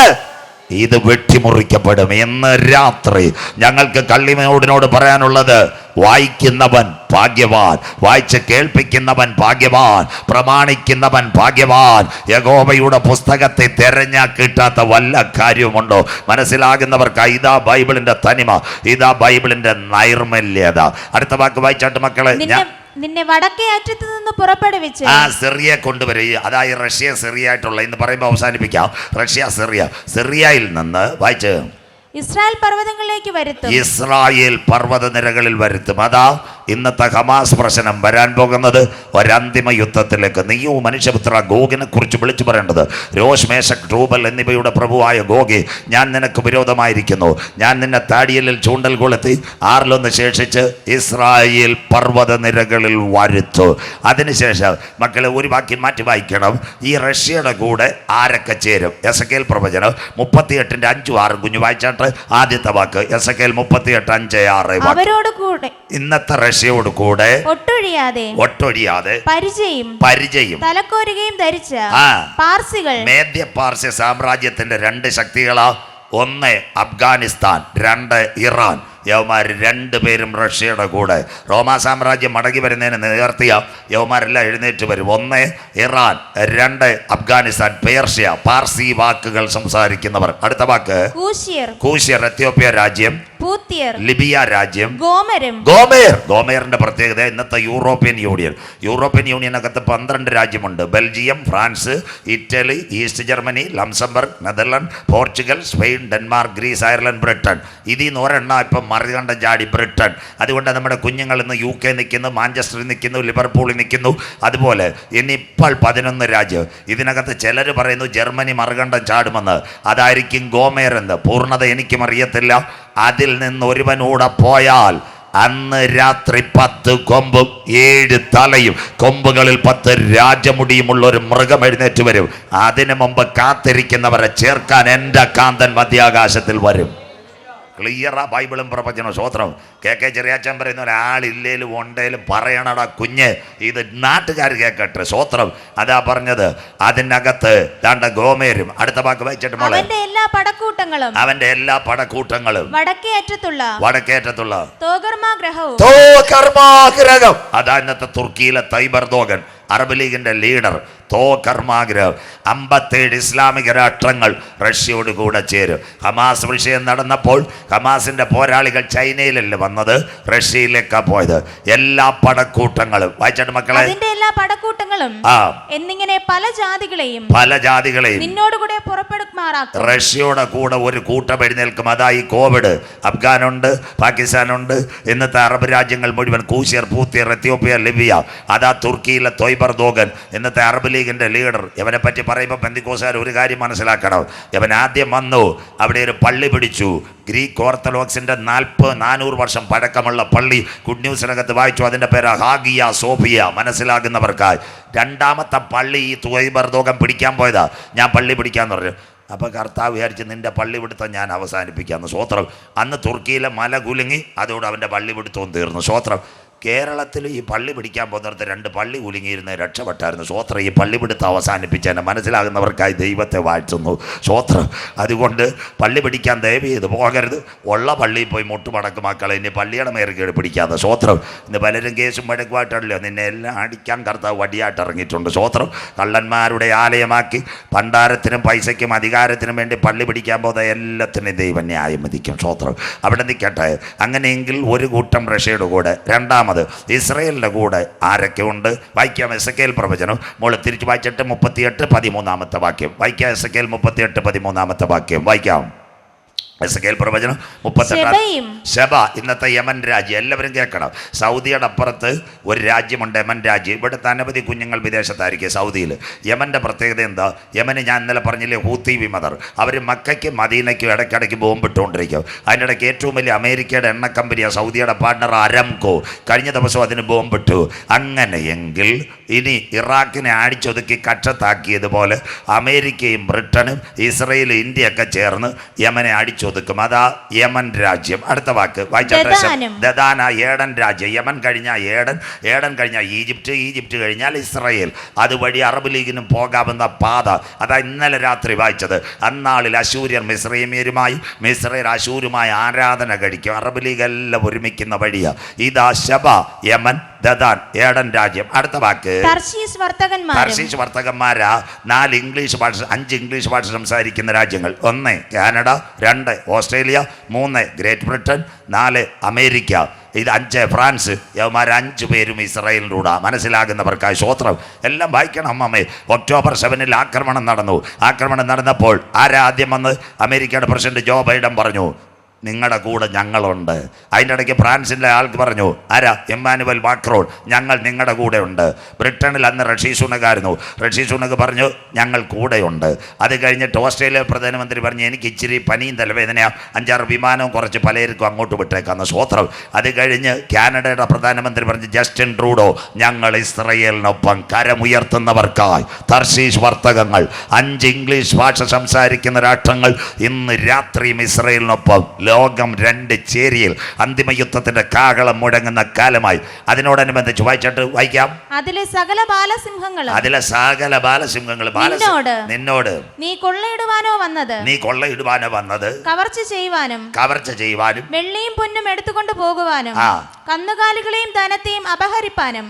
ഇത് വെട്ടിമുറിക്കപ്പെടും. ഇന്ന് രാത്രി ഞങ്ങൾക്ക് കള്ളിമയോടിനോട് പറയാനുള്ളത്, വായിക്കുന്നവൻ ഭാഗ്യവാൻ, വായിച്ച് കേൾപ്പിക്കുന്നവൻ ഭാഗ്യവാൻ, പ്രമാണിക്കുന്നവൻ ഭാഗ്യവാൻ. യഹോവയുടെ പുസ്തകത്തെ തിരഞ്ഞാൽ കിട്ടാത്ത വല്ല കാര്യവുമുണ്ടോ? മനസ്സിലാകുന്നവർക്ക് ഇതാ ബൈബിളിന്റെ തനിമ, ഇതാ ബൈബിളിന്റെ നൈർമല്യത. അടുത്ത വാക്ക് വായിച്ചാട്ട് മക്കളെ. നിന്നെ വടക്കേ അറ്റത്ത് നിന്ന് പുറപ്പെടുവിച്ച് സിറിയ കൊണ്ടുവരിക. അതായത് റഷ്യ സിറിയ ആയിട്ടുള്ള, ഇന്ന് പറയുമ്പോൾ അവസാനിപ്പിക്കാം. റഷ്യ സിറിയയിൽ നിന്ന് വായിച്ച് ഇസ്രായേൽ പർവ്വതങ്ങളിലേക്ക് വരുത്തും. ഇസ്രായേൽ പർവ്വത നിരകളിൽ വരുത്തും. അതാ ഇന്നത്തെ ഹമാസ് പ്രശ്നം വരാൻ പോകുന്നത് ഒരന്തിമ യുദ്ധത്തിലേക്ക്. നീയോ മനുഷ്യപുത്ര, ഗോഗിനെ കുറിച്ച് വിളിച്ചു പറയേണ്ടത്, രോഷ്, മേശക്, ടൂബൽ എന്നിവയുടെ പ്രഭുവായ ഗോഗേ, ഞാൻ നിനക്ക് വിരോധമായിരിക്കുന്നു. ഞാൻ നിന്നെ താടിയലിൽ ചൂണ്ടൽ കൊളുത്തി 6 ശേഷിച്ച് ഇസ്രായേൽ പർവ്വത നിരകളിൽ വരുത്തു. അതിനുശേഷം മക്കളെ ഒരു വാക്യം മാറ്റി വായിക്കണം. ഈ റഷ്യയുടെ കൂടെ ആരൊക്കെ ചേരും? എസെക്കേൽ പ്രവചനം 38:5-6 കുഞ്ഞു വായിച്ചാട്ട്. ആദ്യത്തെ വാക്ക് എസെക്കേൽ 38:5-6. അവരോട് കൂടെ, ഇന്നത്തെ റഷ്യയോട് കൂടെ ഒട്ടൊഴിയാതെ പരിചയം തലക്കോരുകയും ധരിച്ച പാർസികൾ. മേദ്യ പാർസ്യ സാമ്രാജ്യത്തിന്റെ 2 ശക്തികളാ. 1 അഫ്ഗാനിസ്ഥാൻ, 2 ഇറാൻ. യവന്മാർ 2 പേരും റഷ്യയുടെ കൂടെ. റോമാ സാമ്രാജ്യം മടങ്ങി വരുന്നതിന് നേർത്തിയ യവന്മാരെല്ലാം എഴുന്നേറ്റ് വരും. 1 ഇറാൻ, 2 അഫ്ഗാനിസ്ഥാൻ, പേർഷ്യ, പാർസി വാക്കുകൾ സംസാരിക്കുന്നവർ. അടുത്ത വാക്ക് കൂശ്യർ, എത്യോപ്യ രാജ്യം, ലിബിയ രാജ്യം, ഗോമേറിന്റെ പ്രത്യേകത ഇന്നത്തെ യൂറോപ്യൻ യൂണിയനകത്ത് 12 രാജ്യമുണ്ട്. Belgium, France, Italy, East Germany, Luxembourg, Netherland, Portugal, Spain, Denmark, Greece, Ireland, Britain. ഇതിൽ നിന്ന് ഒരെണ്ണം ഇപ്പം മറികണ്ടം ചാടി ബ്രിട്ടൻ. അതുകൊണ്ട് നമ്മുടെ കുഞ്ഞുങ്ങൾ ഇന്ന് UK നിൽക്കുന്നു, മാഞ്ചസ്റ്ററിൽ നിൽക്കുന്നു, ലിവർപൂളിൽ നിൽക്കുന്നു. അതുപോലെ ഇനിയിപ്പോൾ 11 രാജ്യം. ഇതിനകത്ത് ചിലർ പറയുന്നു ജർമ്മനി മറികണ്ടം ചാടുമെന്ന്. അതായിരിക്കും ഗോമേർ എന്ന്. പൂർണ്ണത എനിക്കും അറിയത്തില്ല. അതിൽ നിന്ന് ഒരുവനൂടെ പോയാൽ അന്ന് രാത്രി 10 കൊമ്പും 7 തലയും കൊമ്പുകളിൽ 10 രാജമുടിയുമുള്ള ഒരു മൃഗം എഴുന്നേറ്റ് വരും. അതിനു മുമ്പ് കാത്തിരിക്കുന്നവരെ ചേർക്കാൻ എൻ്റെ കാന്തൻ മധ്യാകാശത്തിൽ വരും. ക്ലിയറാ ബൈബിളും പ്രവചനം. സ്വോത്രം. KK ചെറിയാച്ചൻ പറയുന്ന ഒരാളില്ലേലും ഉണ്ടേലും പറയണടാ കുഞ്ഞ്, ഇത് നാട്ടുകാർ കേൾക്കട്ടെ. സ്വോത്രം. അതാ പറഞ്ഞത്. അതിനകത്ത് ദാണ്ട ഗോമേരും. അടുത്ത വാക്ക് വായിച്ചിട്ട് മോളെ. അവന്റെ എല്ലാ പടക്കൂട്ടങ്ങളും വടക്കേ അറ്റത്തുള്ള തോകർമാഗ്രഹം. അതാ ഇന്നത്തെ തുർക്കിയിലെ തൈബർദോഗൻ, അറബ് ലീഗിന്റെ ലീഡർ. തോകർമാഗ്രഹം. 57 ഇസ്ലാമിക രാഷ്ട്രങ്ങൾ റഷ്യയോട് കൂടെ ചേരും. ഹമാസ് വിഷയം നടന്നപ്പോൾ ഹമാസിന്റെ പോരാളികൾ ചൈനയിലല്ല വന്നത്, റഷ്യയിലേക്കാ പോയത്. എല്ലാ പടക്കൂട്ടങ്ങളും വായിച്ചിട്ട് മക്കളെ. എല്ലാ പടക്കൂട്ടങ്ങളും എന്നിങ്ങനെ പല ജാതികളെയും നിന്നോടുകൂടെ പുറപ്പെടുമാറാക്കും. റഷ്യയുടെ കൂടെ ഒരു കൂട്ടം എഴുന്നേൽക്കും. അതാ ഈ കോവിഡ്. അഫ്ഗാനുണ്ട്, പാകിസ്ഥാനുണ്ട്, ഇന്നത്തെ അറബ് രാജ്യങ്ങൾ മുഴുവൻ. കൂശ്യർ, പൂത്യർ, എത്യോപ്യ, ലിബിയ. അതാ തുർക്കിയിലെ തൊയ്ബർദോഗൻ, ഇന്നത്തെ അറബ് ലീഗിന്റെ ലീഡർ. ഇവനെ പറ്റി പറയുമ്പോൾ പെന്തിക്കോസുകാർ ഒരു കാര്യം മനസ്സിലാക്കണം. ഇവൻ ആദ്യം വന്നു, അവിടെ ഒരു പള്ളി പിടിച്ചു. ഗ്രീക്ക് ഓർത്തഡോക്സിന്റെ 400 വർഷം പഴക്കമുള്ള പള്ളി. ഗുഡ് ന്യൂസിനകത്ത് വായിച്ചു. അതിന്റെ പേര് ഹാഗിയ സോഫിയ. മനസ്സിലാകുന്നവർക്കായി. 2ാമത്തെ പള്ളി ഈ തൊയ്ബർദോഗൻ പിടിക്കാൻ പോയതാ. ഞാൻ പള്ളി പിടിക്കാന്ന് പറഞ്ഞു. അപ്പോൾ കർത്താവ് വിചാരിച്ച് നിന്റെ പള്ളി പിടുത്തം ഞാൻ അവസാനിപ്പിക്കാമെന്ന്. സ്വോത്രം. അന്ന് തുർക്കിയിലെ മല കുലുങ്ങി. അതോടെ അവൻ്റെ പള്ളി പിടുത്തവും തീർന്നു. സ്വോത്രം. കേരളത്തിൽ ഈ പള്ളി പിടിക്കാൻ പോകുന്നിടത്ത് 2 പള്ളി കുലുങ്ങിയിരുന്ന് രക്ഷപ്പെട്ടായിരുന്നു. സ്വോത്രം. ഈ പള്ളി പിടുത്തം അവസാനിപ്പിച്ചതിന് മനസ്സിലാകുന്നവർക്കായി ദൈവത്തെ വാഴ്ത്തുന്നു. സ്വോത്രം. അതുകൊണ്ട് പള്ളി പിടിക്കാൻ ദയവ് ചെയ്ത് പോകരുത്. ഉള്ള പള്ളിയിൽ പോയി മുട്ടുമടക്ക് മക്കളെ, ഇനി പള്ളിയുടെ മേറുകേട് പിടിക്കാതെ. സ്വോത്രം. ഇന്ന് പലരും കേസും വഴക്കുമായിട്ടല്ലോ, നിന്നെ എല്ലാം അടിക്കാൻ കർത്താവ് വടിയായിട്ട് ഇറങ്ങിയിട്ടുണ്ട്. സ്വോത്രം. കള്ളന്മാരുടെ ആലയമാക്കി ഭണ്ഡാരത്തിനും പൈസയ്ക്കും അധികാരത്തിനും വേണ്ടി പള്ളി പിടിക്കാൻ പോകുന്ന എല്ലാത്തിനും ദൈവം ന്യായം വിധിക്കും. സ്വോത്രം. അവിടെ നിൽക്കട്ടെ. അങ്ങനെയെങ്കിൽ ഒരു കൂട്ടം റഷ്യയുടെ കൂടെ, രണ്ടാമത് ഇസ്രയേലിൻ്റെ കൂടെ ആരൊക്കെ ഉണ്ട്? വായിക്കാം എസെക്കേൽ പ്രവചനം. മോള് തിരിച്ച് വായിച്ചിട്ട് 38:13 വാക്യം വായിക്കാം. എസെക്കേൽ 38:13 വാക്യം വായിക്കാം. എസെക്കേൽ പ്രവചനം 38. ശബ, ഇന്നത്തെ യമൻ രാജ്യം. എല്ലാവരും കേൾക്കണം. സൗദിയുടെ അപ്പുറത്ത് ഒരു രാജ്യമുണ്ട്, യമൻ രാജ്യം. ഇവിടുത്തെ അനവധി കുഞ്ഞുങ്ങൾ വിദേശത്തായിരിക്കും സൗദിയിൽ. യമൻ്റെ പ്രത്യേകത എന്താ? യമന് ഞാൻ ഇന്നലെ പറഞ്ഞില്ലേ, ഹൂത്തി വിമതർ. അവർ മക്കയ്ക്കും മദീനയ്ക്കും ഇടയ്ക്കിടയ്ക്ക് ബോംബിട്ടുകൊണ്ടിരിക്കും. അതിനിടയ്ക്ക് ഏറ്റവും വലിയ അമേരിക്കയുടെ എണ്ണ കമ്പനിയാണ് സൗദിയുടെ പാർട്ണർ അരംകോ. കഴിഞ്ഞ ദിവസം അതിന് ബോംബിട്ടു. അങ്ങനെയെങ്കിൽ ഇനി ഇറാഖിനെ അടിച്ചൊതുക്കി കക്ഷത്താക്കിയതുപോലെ അമേരിക്കയും ബ്രിട്ടനും ഇസ്രയേലും ഇന്ത്യയൊക്കെ ചേർന്ന് യമനെ അടിച്ചൊതുക്കും. അതാ യമൻ രാജ്യം. അടുത്ത വാക്ക് വായിച്ചാൽ ദദാന, ഏഡൻ രാജ്യം. യമൻ കഴിഞ്ഞാൽ ഏഡൻ കഴിഞ്ഞാൽ ഈജിപ്റ്റ് കഴിഞ്ഞാൽ ഇസ്രയേൽ. അതുവഴി അറബ് ലീഗിനും പോകാവുന്ന പാത. അതാ ഇന്നലെ രാത്രി വായിച്ചത്. അന്നാളിൽ അശൂര്യർ മിസ്രൈമ്യരുമായി, മിസ്രൈർ അശൂരുമായി ആരാധന കഴിക്കും. അറബ് ലീഗ് എല്ലാം ഒരുമിക്കുന്ന വഴിയാണ്. ഇതാ ശബ, യമൻ, ദദാൻ, ഏഡൻ രാജ്യം. അടുത്ത വാക്ക് തർശീശ് വർത്തകന്മാരാ. 4 ഇംഗ്ലീഷ് ഭാഷ, 5 ഇംഗ്ലീഷ് ഭാഷ സംസാരിക്കുന്ന രാജ്യങ്ങൾ. 1 Canada, 2 Australia, 3 great Britain, 4 America, ഇത് 5 ഫ്രാൻസ്. യവന്മാർ 5 പേരും ഇസ്രായേലിൻ്റെ കൂടെ. മനസ്സിലാകുന്നവർക്കായി സ്വോത്രം. എല്ലാം വായിക്കണം അമ്മമ്മേ. ഒക്ടോബർ 7 ആക്രമണം നടന്നപ്പോൾ ആദ്യം വന്ന് അമേരിക്കയുടെ പ്രസിഡന്റ് ജോ ബൈഡൻ പറഞ്ഞു, നിങ്ങളുടെ കൂടെ ഞങ്ങളുണ്ട്. അതിൻ്റെ ഇടയ്ക്ക് ഫ്രാൻസിൻ്റെ ആൾക്ക് പറഞ്ഞു, എമ്മാനുവൽ മാക്രോൺ, ഞങ്ങൾ നിങ്ങളുടെ കൂടെ ഉണ്ട്. ബ്രിട്ടനിൽ അന്ന് ഋഷി സുനകായിരുന്നു. ഋഷി സുനക് പറഞ്ഞു, ഞങ്ങൾ കൂടെയുണ്ട്. അത് കഴിഞ്ഞിട്ട് ഓസ്ട്രേലിയ പ്രധാനമന്ത്രി പറഞ്ഞു, എനിക്ക് ഇച്ചിരി പനിയും തലവേദനയാണ്, 5-6 വിമാനവും കുറച്ച് പലർക്കും അങ്ങോട്ട് വിട്ടേക്കാന്ന്. സ്വോത്രം. അത് കഴിഞ്ഞ് കാനഡയുടെ പ്രധാനമന്ത്രി പറഞ്ഞു, ജസ്റ്റിൻ ട്രൂഡോ, ഞങ്ങൾ ഇസ്രയേലിനൊപ്പം. കരമുയർത്തുന്നവർക്കായി തർശീശ് വർത്തകങ്ങൾ. 5 ഇംഗ്ലീഷ് ഭാഷ സംസാരിക്കുന്ന രാഷ്ട്രങ്ങൾ ഇന്ന് രാത്രിയും ഇസ്രയേലിനൊപ്പം. ലോകം 2 ചേരിയിൽ. അന്തിമ യുദ്ധത്തിന്റെ കാഹളം മുഴങ്ങുന്ന കാലമായി. അതിനോടനുബന്ധിച്ച് വായിച്ചിട്ട് വായിക്കാം. അതിലെ സകല ബാലസിംഹങ്ങളും നിന്നോട് നീ കൊള്ളയിടുവാനോ വന്നത് കവർച്ച ചെയ്യുവാനും വെള്ളിയും പൊന്നും എടുത്തുകൊണ്ട് പോകുവാനും കന്നുകാലികളെയും ധനത്തെയും അപഹരിപ്പാനും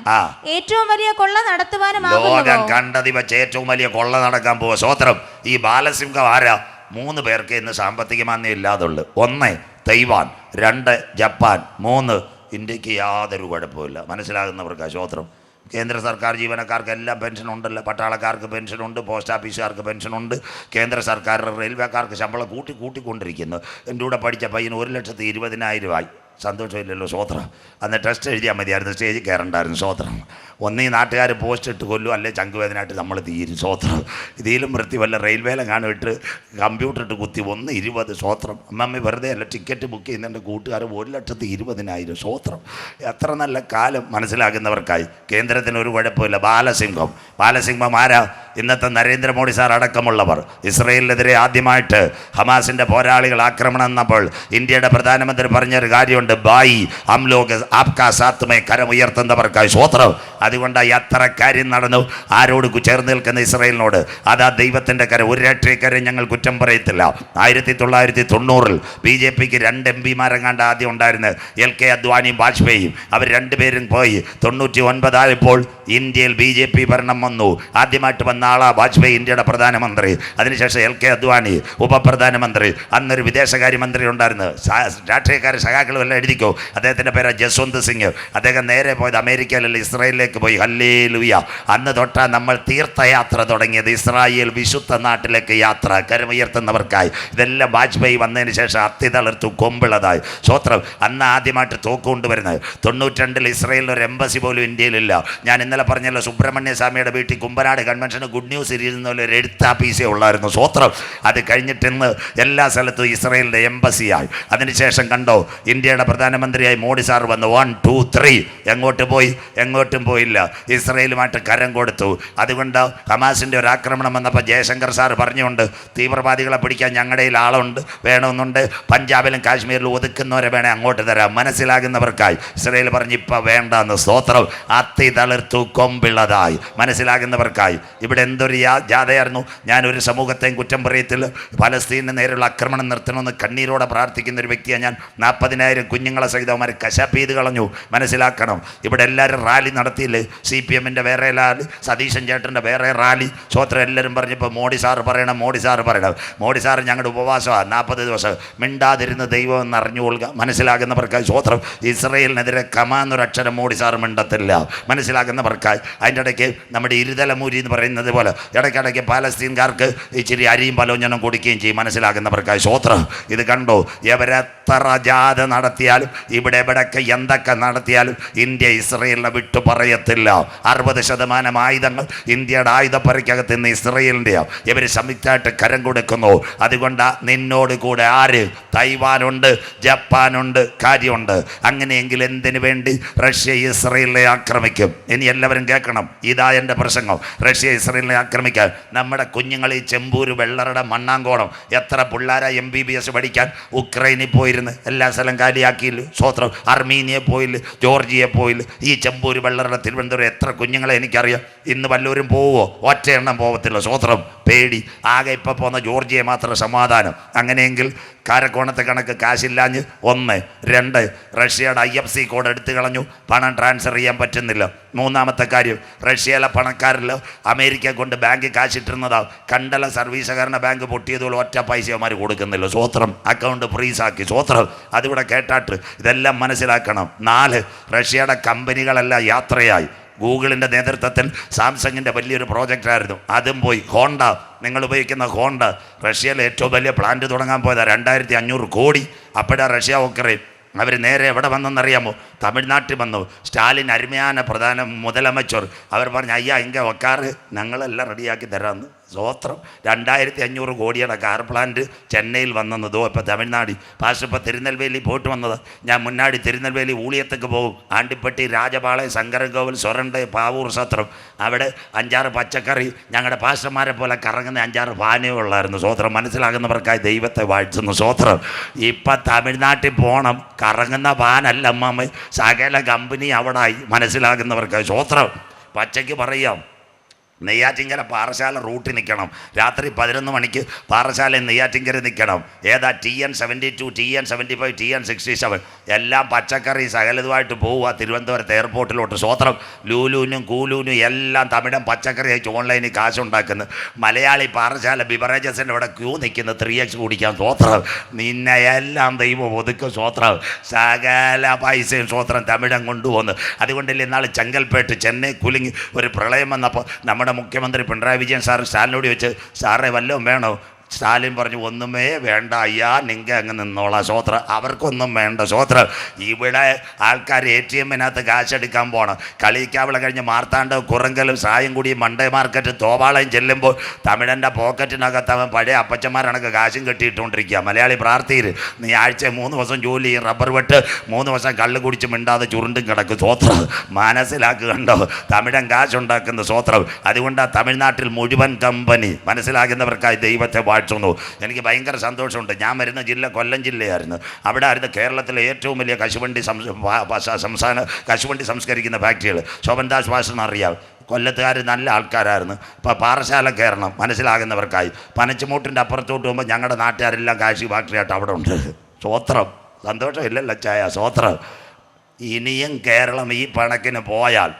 ഏറ്റവും വലിയ കൊള്ള നടത്തുവാനും ലോകം കണ്ടതി വെച്ച് ഏറ്റവും വലിയ കൊള്ള നടക്കാൻ പോവുക. സ്വോത്രം. ഈ ബാലസിംഹം ആരാ? 3 പേർക്ക് ഇന്ന് സാമ്പത്തിക മാന്യം ഇല്ലാതുള്ളു. 1 തൈവാൻ, 2 ജപ്പാൻ, 3 ഇന്ത്യക്ക് യാതൊരു കുഴപ്പമില്ല. മനസ്സിലാകുന്നവർക്ക് സ്വോത്രം. കേന്ദ്ര സർക്കാർ ജീവനക്കാർക്ക് എല്ലാം പെൻഷൻ ഉണ്ടല്ലോ. പട്ടാളക്കാർക്ക് പെൻഷനുണ്ട്, പോസ്റ്റ് ഓഫീസുകാർക്ക് പെൻഷനുണ്ട്. കേന്ദ്ര സർക്കാർ റെയിൽവേക്കാർക്ക് ശമ്പളം കൂട്ടിക്കൊണ്ടിരിക്കുന്നു. എൻ്റെ കൂടെ പഠിച്ച പയ്യന് 1,20,000 ആയി. സന്തോഷമില്ലല്ലോ. സ്വോത്രം. അന്ന് ടെസ്റ്റ് എഴുതിയാൽ മതിയായിരുന്നു, സ്റ്റേജിൽ കയറണ്ടായിരുന്നു. സ്വോത്രം. ഒന്നീ നാട്ടുകാർ പോസ്റ്റ് ഇട്ട് കൊല്ലും, അല്ലെ ചങ്കുവേദനായിട്ട് നമ്മൾ തീരും. സ്വോത്രം. ഇതിലും വൃത്തി വല്ല റെയിൽവേയിലും കാണിട്ട് കമ്പ്യൂട്ടർ ഇട്ട് കുത്തി 1,20,000. സ്വോത്രം. അമ്മമ്മ വെറുതെ അല്ല ടിക്കറ്റ് ബുക്ക് ചെയ്യുന്ന എൻ്റെ കൂട്ടുകാർ 1,20,000. സ്വോത്രം. എത്ര നല്ല കാലം. മനസ്സിലാകുന്നവർക്കായി. കേന്ദ്രത്തിന് ഒരു കുഴപ്പമില്ല. ബാലസിംഹം ആരാ? ഇന്നത്തെ നരേന്ദ്രമോദി സാർ അടക്കമുള്ളവർ. ഇസ്രയേലിനെതിരെ ആദ്യമായിട്ട് ഹമാസിൻ്റെ പോരാളികൾ ആക്രമണം എന്നപ്പോൾ ഇന്ത്യയുടെ പ്രധാനമന്ത്രി പറഞ്ഞൊരു കാര്യമുണ്ട്, ബായി ഹം ലോഗ് ആപ്കാ സാത്ത് മേ. കരമുയർത്തുന്നവർക്കായി. സ്വോത്രം. അതുകൊണ്ട് എത്ര കാര്യം നടന്നു. ആരോട് ചേർന്ന് നിൽക്കുന്ന ഇസ്രയേലിനോട്. അതാ ദൈവത്തിൻ്റെ കരം. ഒരു രാഷ്ട്രീയക്കാരെ ഞങ്ങൾ കുറ്റം പറയത്തില്ല. 1990 BJPക്ക് 2 MP ആദ്യം ഉണ്ടായിരുന്നത്, LK അദ്വാനിയും വാജ്പേയിയും. അവർ 2 പേരും പോയി. 99 ആയപ്പോൾ ഇന്ത്യയിൽ BJP ഭരണം വന്നു. ആദ്യമായിട്ട് വന്ന ആളാ വാജ്പേയി, ഇന്ത്യയുടെ പ്രധാനമന്ത്രി. അതിനുശേഷം LK അദ്വാനി ഉപപ്രധാനമന്ത്രി. അന്നൊരു വിദേശകാര്യമന്ത്രി ഉണ്ടായിരുന്നു. രാഷ്ട്രീയക്കാരെ സഖാക്കളും എല്ലാം എഴുതിക്കോ. അദ്ദേഹത്തിൻ്റെ പേര് ജസ്വന്ത് സിംഗ്. അദ്ദേഹം നേരെ പോയത് അമേരിക്കയിലല്ല, ഇസ്രായേലിലേക്ക് പോയി. ഹല്ലേലൂയ. അന്ന് തൊട്ടാ നമ്മൾ തീർത്ഥയാത്ര തുടങ്ങിയത്. ഇസ്രായേൽ വിശുദ്ധ നാട്ടിലേക്ക് യാത്ര. കരമുയർത്തുന്നവർക്കായി. ഇതെല്ലാം വാജ്പേയി വന്നതിന് ശേഷം അത്തിതളർത്തു കൊമ്പിളതായി. സ്വോത്രം. അന്ന് ആദ്യമായിട്ട് തോക്ക് കൊണ്ടുവരുന്നത്. 92 ഇസ്രായേലിൽ ഒരു എംബസി പോലും ഇന്ത്യയിലില്ല. ഞാൻ ഇന്നലെ പറഞ്ഞല്ലോ, സുബ്രഹ്മണ്യ സ്വാമിയുടെ വീട്ടിൽ കുമ്പനാട് കൺവെൻഷന് ഗുഡ് ന്യൂസ് ഇരുന്ന ഒരു എഴുത്താപ്പീസേ ഉള്ളായിരുന്നു. സ്വോത്രം. അത് കഴിഞ്ഞിട്ട് ഇന്ന് എല്ലാ സ്ഥലത്തും ഇസ്രായേലിൻ്റെ എംബസിയായി. അതിനുശേഷം കണ്ടോ, ഇന്ത്യയുടെ ഇന്ത്യയുടെ പ്രധാനമന്ത്രിയായി മോഡി സാർ വന്നു. 1, 2, 3 എങ്ങോട്ട് പോയി? എങ്ങോട്ടും പോയില്ല. ഇസ്രയേലുമായിട്ട് കരം കൊടുത്തു. അതുകൊണ്ട് ഹമാസിൻ്റെ ഒരു ആക്രമണം വന്നപ്പോൾ ജയശങ്കർ സാർ പറഞ്ഞുകൊണ്ട് തീവ്രവാദികളെ പിടിക്കാൻ ഞങ്ങളുടെ ആളുണ്ട്, വേണമെന്നുണ്ട്, പഞ്ചാബിലും കാശ്മീരിലും ഒതുക്കുന്നവരെ വേണേൽ അങ്ങോട്ട് തരാം, മനസ്സിലാകുന്നവർക്കായി. ഇസ്രയേൽ പറഞ്ഞ് ഇപ്പം വേണ്ടെന്ന്. സ്തോത്രം. അത്തി തളിർത്തു കൊമ്പിള്ളതായി, മനസ്സിലാകുന്നവർക്കായി. ഇവിടെ എന്തൊരു ജാഥയായിരുന്നു. ഞാനൊരു സമൂഹത്തെയും കുറ്റം പറയത്തില്ല. പലസ്തീനു നേരെയുള്ള ആക്രമണം നിർത്തണമെന്ന് കണ്ണീരോടെ പ്രാർത്ഥിക്കുന്ന ഒരു വ്യക്തിയാണ് ഞാൻ. 40,000 കുഞ്ഞുങ്ങളെ സഹിതവന്മാർ കശാപ്പ് ചെയ്ത് കളഞ്ഞു. മനസ്സിലാക്കണം. ഇവിടെ എല്ലാവരും റാലി നടത്തിയില്ലേ? CPM-ൻ്റെ വേറെ റാലി, സതീശൻ ചേട്ടൻ്റെ വേറെ റാലി. സ്വോത്രം എല്ലാവരും പറഞ്ഞപ്പോൾ മോഡി സാറ് പറയണം, മോഡി സാറ് പറയണം. മോഡി സാറ് ഞങ്ങളുടെ ഉപവാസമാണ് 40 ദിവസം. മിണ്ടാതിരുന്ന് ദൈവം എന്ന് അറിഞ്ഞുകൊള്ളുക, മനസ്സിലാകുന്നവർക്കായി. സ്വോത്രം. ഇസ്രയേലിനെതിരെ കമാന്നൊരക്ഷരം മോഡി സാറ് മിണ്ടത്തില്ല, മനസ്സിലാകുന്നവർക്കായി. അതിൻ്റെ ഇടയ്ക്ക് നമ്മുടെ ഇരുതലമൂരി എന്ന് പറയുന്നത് പോലെ ഇടയ്ക്കിടയ്ക്ക് പാലസ്തീൻകാർക്ക് ഇച്ചിരി അരിയും പലോഞ്ഞനും കൊടുക്കുകയും ചെയ്യും, മനസ്സിലാകുന്നവർക്കായി. സ്വോത്രം. ഇത് കണ്ടോ? എവരെത്ര ജാഥ നടത്തിയാലും ഇവിടെ എവിടെയൊക്കെ എന്തൊക്കെ നടത്തിയാലും ഇന്ത്യ ഇസ്രയേലിനെ വിട്ടു പറയത്തില്ല. 60% ആയുധങ്ങൾ ഇന്ത്യയുടെ ആയുധപ്പുരയ്ക്കകത്ത് നിന്ന് ഇസ്രയേലിൻ്റെയാണ്. ഇവർ സംയുക്തമായിട്ട് കരം കൊടുക്കുന്നു. അതുകൊണ്ട് നിന്നോട് കൂടെ ആര്? തൈവാനുണ്ട്, ജപ്പാനുണ്ട്, കാര്യമുണ്ട്. അങ്ങനെയെങ്കിൽ എന്തിനു വേണ്ടി റഷ്യ ഇസ്രയേലിനെ ആക്രമിക്കും? ഇനി എല്ലാവരും കേൾക്കണം, ഇതാ എൻ്റെ പ്രസംഗം. റഷ്യ ഇസ്രയേലിനെ ആക്രമിക്കാൻ നമ്മുടെ കുഞ്ഞുങ്ങൾ ഈ ചെമ്പൂര് വെള്ളറുടെ മണ്ണാങ്കോണം എത്ര പിള്ളേരാ MBBS പഠിക്കാൻ ഉക്രൈനിൽ പോയിരുന്ന് എല്ലാ സ്ഥലം കാലിയാക്കിയില്ല. സ്വോത്രം. അർമീനിയെ പോയില്ല, ജോർജിയെ പോയില്ല. ഈ ചെമ്പൂര് വെള്ളറുടെ തിരുവനന്തപുരം എത്ര കുഞ്ഞുങ്ങളെ എനിക്കറിയാം. ഇന്ന് വല്ലവരും പോവുമോ? ഒറ്റ എണ്ണം പോകത്തില്ല. സ്വോത്രം. പേടി. ആകെ ഇപ്പം പോകുന്ന ജോർജിയെ മാത്രം സമാധാനം. അങ്ങനെയെങ്കിൽ കാരക്കോണത്തെ കണക്ക് കാശില്ലാഞ്ഞ് 1, 2 റഷ്യയുടെ IFC കോഡ് എടുത്തു കളഞ്ഞു. പണം ട്രാൻസ്ഫർ ചെയ്യാൻ പറ്റുന്നില്ല. മൂന്നാമത്തെ കാര്യം, റഷ്യയിലെ പണക്കാരിൽ അമേരിക്ക കൊണ്ട് ബാങ്ക് കാശിട്ടിരുന്നതാണ്. കണ്ടല സർവീസ് സഹകരണ ബാങ്ക് പൊട്ടിയതുപോലെ ഒറ്റ പൈസമാർ കൊടുക്കുന്നില്ല. സ്വോത്രം. അക്കൗണ്ട് ഫ്രീസാക്കി. സ്വോത്രം. അതിവിടെ കേട്ടാട്ട് ഇതെല്ലാം മനസ്സിലാക്കണം. 4 റഷ്യയുടെ കമ്പനികളെല്ലാം യാത്രയായി. ഗൂഗിളിൻ്റെ നേതൃത്വത്തിൽ സാംസങ്ങിൻ്റെ വലിയൊരു പ്രോജക്റ്റായിരുന്നു, അതും പോയി. ഹോണ്ട, നിങ്ങൾ ഉപയോഗിക്കുന്ന ഹോണ്ട റഷ്യയിലെ ഏറ്റവും വലിയ പ്ലാന്റ് തുടങ്ങാൻ പോയതാണ്. 2500 കോടി. അപ്പോഴാണ് റഷ്യ ഉക്രൈൻ അവർ നേരെ എവിടെ വന്നെന്നറിയാമോ? തമിഴ്നാട്ടിൽ വന്നു. സ്റ്റാലിൻ അരുമയാന പ്രധാന മുതലമച്ചോർ അവർ പറഞ്ഞു, അയ്യാ ഇങ്ങ വക്കാറ് ഞങ്ങളെല്ലാം റെഡിയാക്കി തരാമെന്ന്. സ്വോത്രം. 2500 കോടിയുടെ കാർ പ്ലാന്റ് ചെന്നൈയിൽ വന്നെന്നതോ ഇപ്പോൾ തമിഴ്നാട്. പാസ്റ്റർ ഇപ്പോൾ തിരുനെൽവേലി പോയിട്ട് വന്നത്. ഞാൻ മുന്നാടി തിരുനെൽവേലി ഊളിയത്തേക്ക് പോകും. ആണ്ടിപ്പട്ടി, രാജപാളയം, ശങ്കരൻകോവിൽ, സൊരണ്ട, പാവൂർ സത്രം. അവിടെ 5-6 പച്ചക്കറി ഞങ്ങളുടെ പാസ്റ്റർമാരെ പോലെ കറങ്ങുന്ന 5-6 പാനയുള്ളായിരുന്നു. സ്വോത്രം. മനസ്സിലാകുന്നവർക്കായി ദൈവത്തെ വാഴ്ത്തുന്നു. സ്വോത്രം. ഇപ്പം തമിഴ്നാട്ടിൽ പോകണം. കറങ്ങുന്ന പാനല്ല അമ്മമ്മ, സകല കമ്പനി അവിടെ ആയി. മനസ്സിലാകുന്നവർക്കായി. സ്വോത്രം. പച്ചയ്ക്ക് പറയാം, നെയ്യാറ്റിങ്കര പാറശാല റൂട്ടിൽ നിൽക്കണം. രാത്രി 11 മണിക്ക് പാറശാല നെയ്യാറ്റിങ്കര നിൽക്കണം. ഏതാ? TN-72, TN-75, TN-67 എല്ലാം പച്ചക്കറി സകലതുമായിട്ട് പോവുക തിരുവനന്തപുരത്ത് എയർപോർട്ടിലോട്ട്. സ്വോത്രം. ലൂലൂനും കൂലൂനും എല്ലാം തമിഴൻ പച്ചക്കറി അയച്ച് ഓൺലൈനിൽ കാശുണ്ടാക്കുന്നു. മലയാളി പാറശാല ബിവറേജസിൻ്റെ ഇവിടെ ക്യൂ നിൽക്കുന്നു 3X കുടിക്കാൻ. സ്വോത്രം. നിന്നെ എല്ലാം ദൈവം ഒതുക്കും. സ്വോത്രം. സകല പൈസയും സ്വോത്രം തമിഴൻ കൊണ്ടുപോകുന്നു. അതുകൊണ്ടില്ല ഇന്നാൾ ചെങ്കൽപ്പേട്ട് ചെന്നൈ കുലുങ്ങി ഒരു പ്രളയം വന്നപ്പോൾ നമ്മുടെ മുഖ്യമന്ത്രി പിണറായി വിജയൻ സാർ സ്റ്റാലിനോട് വെച്ച്, സാറേ വല്ലതും വേണോ? സ്റ്റാലിൻ പറഞ്ഞു, ഒന്നുമേ വേണ്ട അയ്യാ, നിങ്ക അങ്ങ് നിന്നോളാം. സ്വോത്രം. അവർക്കൊന്നും വേണ്ട. സ്വോത്രം. ഇവിടെ ആൾക്കാർ ATM-നകത്ത് കാശെടുക്കാൻ പോകണം. കളിക്കാവിള കഴിഞ്ഞ് മാർത്താണ്ഡ, കുറങ്കലും, സായംകുടിയും, മണ്ടേ മാർക്കറ്റ്, തോവാളയും ചെല്ലുമ്പോൾ തമിഴൻ്റെ പോക്കറ്റിനകത്ത് അവൻ പഴയ അപ്പച്ചന്മാരണക്ക് കാശും കെട്ടിയിട്ടുകൊണ്ടിരിക്കുക. മലയാളി പ്രാർത്ഥിയിൽ നീ ആഴ്ച 3 ദിവസം ജോലി ചെയ്യും, റബ്ബർ വെട്ട്, 3 ദിവസം കള്ള് കുടിച്ച് മിണ്ടാതെ ചുരുണ്ടും കിടക്കും. സ്വോത്രം. മനസ്സിലാക്കുക. കണ്ടോ? തമിഴൻ കാശുണ്ടാക്കുന്ന. സ്വോത്രം. അതുകൊണ്ടാണ് തമിഴ്നാട്ടിൽ മുഴുവൻ കമ്പനി. മനസ്സിലാകുന്നവർക്കായി ദൈവത്തെ വാഴ്ത്തുന്നു. എനിക്ക് ഭയങ്കര സന്തോഷമുണ്ട്. ഞാൻ വരുന്ന ജില്ല കൊല്ലം ജില്ലയായിരുന്നു. അവിടെ ആയിരുന്നു കേരളത്തിലെ ഏറ്റവും വലിയ കശുവണ്ടി കശുവണ്ടി സംസ്കരിക്കുന്ന ഫാക്ടറികൾ. ശോഭൻദാസ് വാസൻ അറിയാം. കൊല്ലത്തുകാർ നല്ല ആൾക്കാരായിരുന്നു. ഇപ്പോൾ പാറശാല കയറണം. മനസ്സിലാകുന്നവർക്കായി. പനച്ചുമൂട്ടിൻ്റെ അപ്പുറത്തോട്ട് പോകുമ്പോൾ ഞങ്ങളുടെ നാട്ടുകാരെല്ലാം കാശി ഫാക്ടറിയായിട്ട് അവിടെ ഉണ്ട്. സ്വോത്രം. സന്തോഷമില്ലല്ലോ ചായ? സ്വോത്രം. ഇനിയും കേരളം ഈ കണക്കിന് പോയാൽ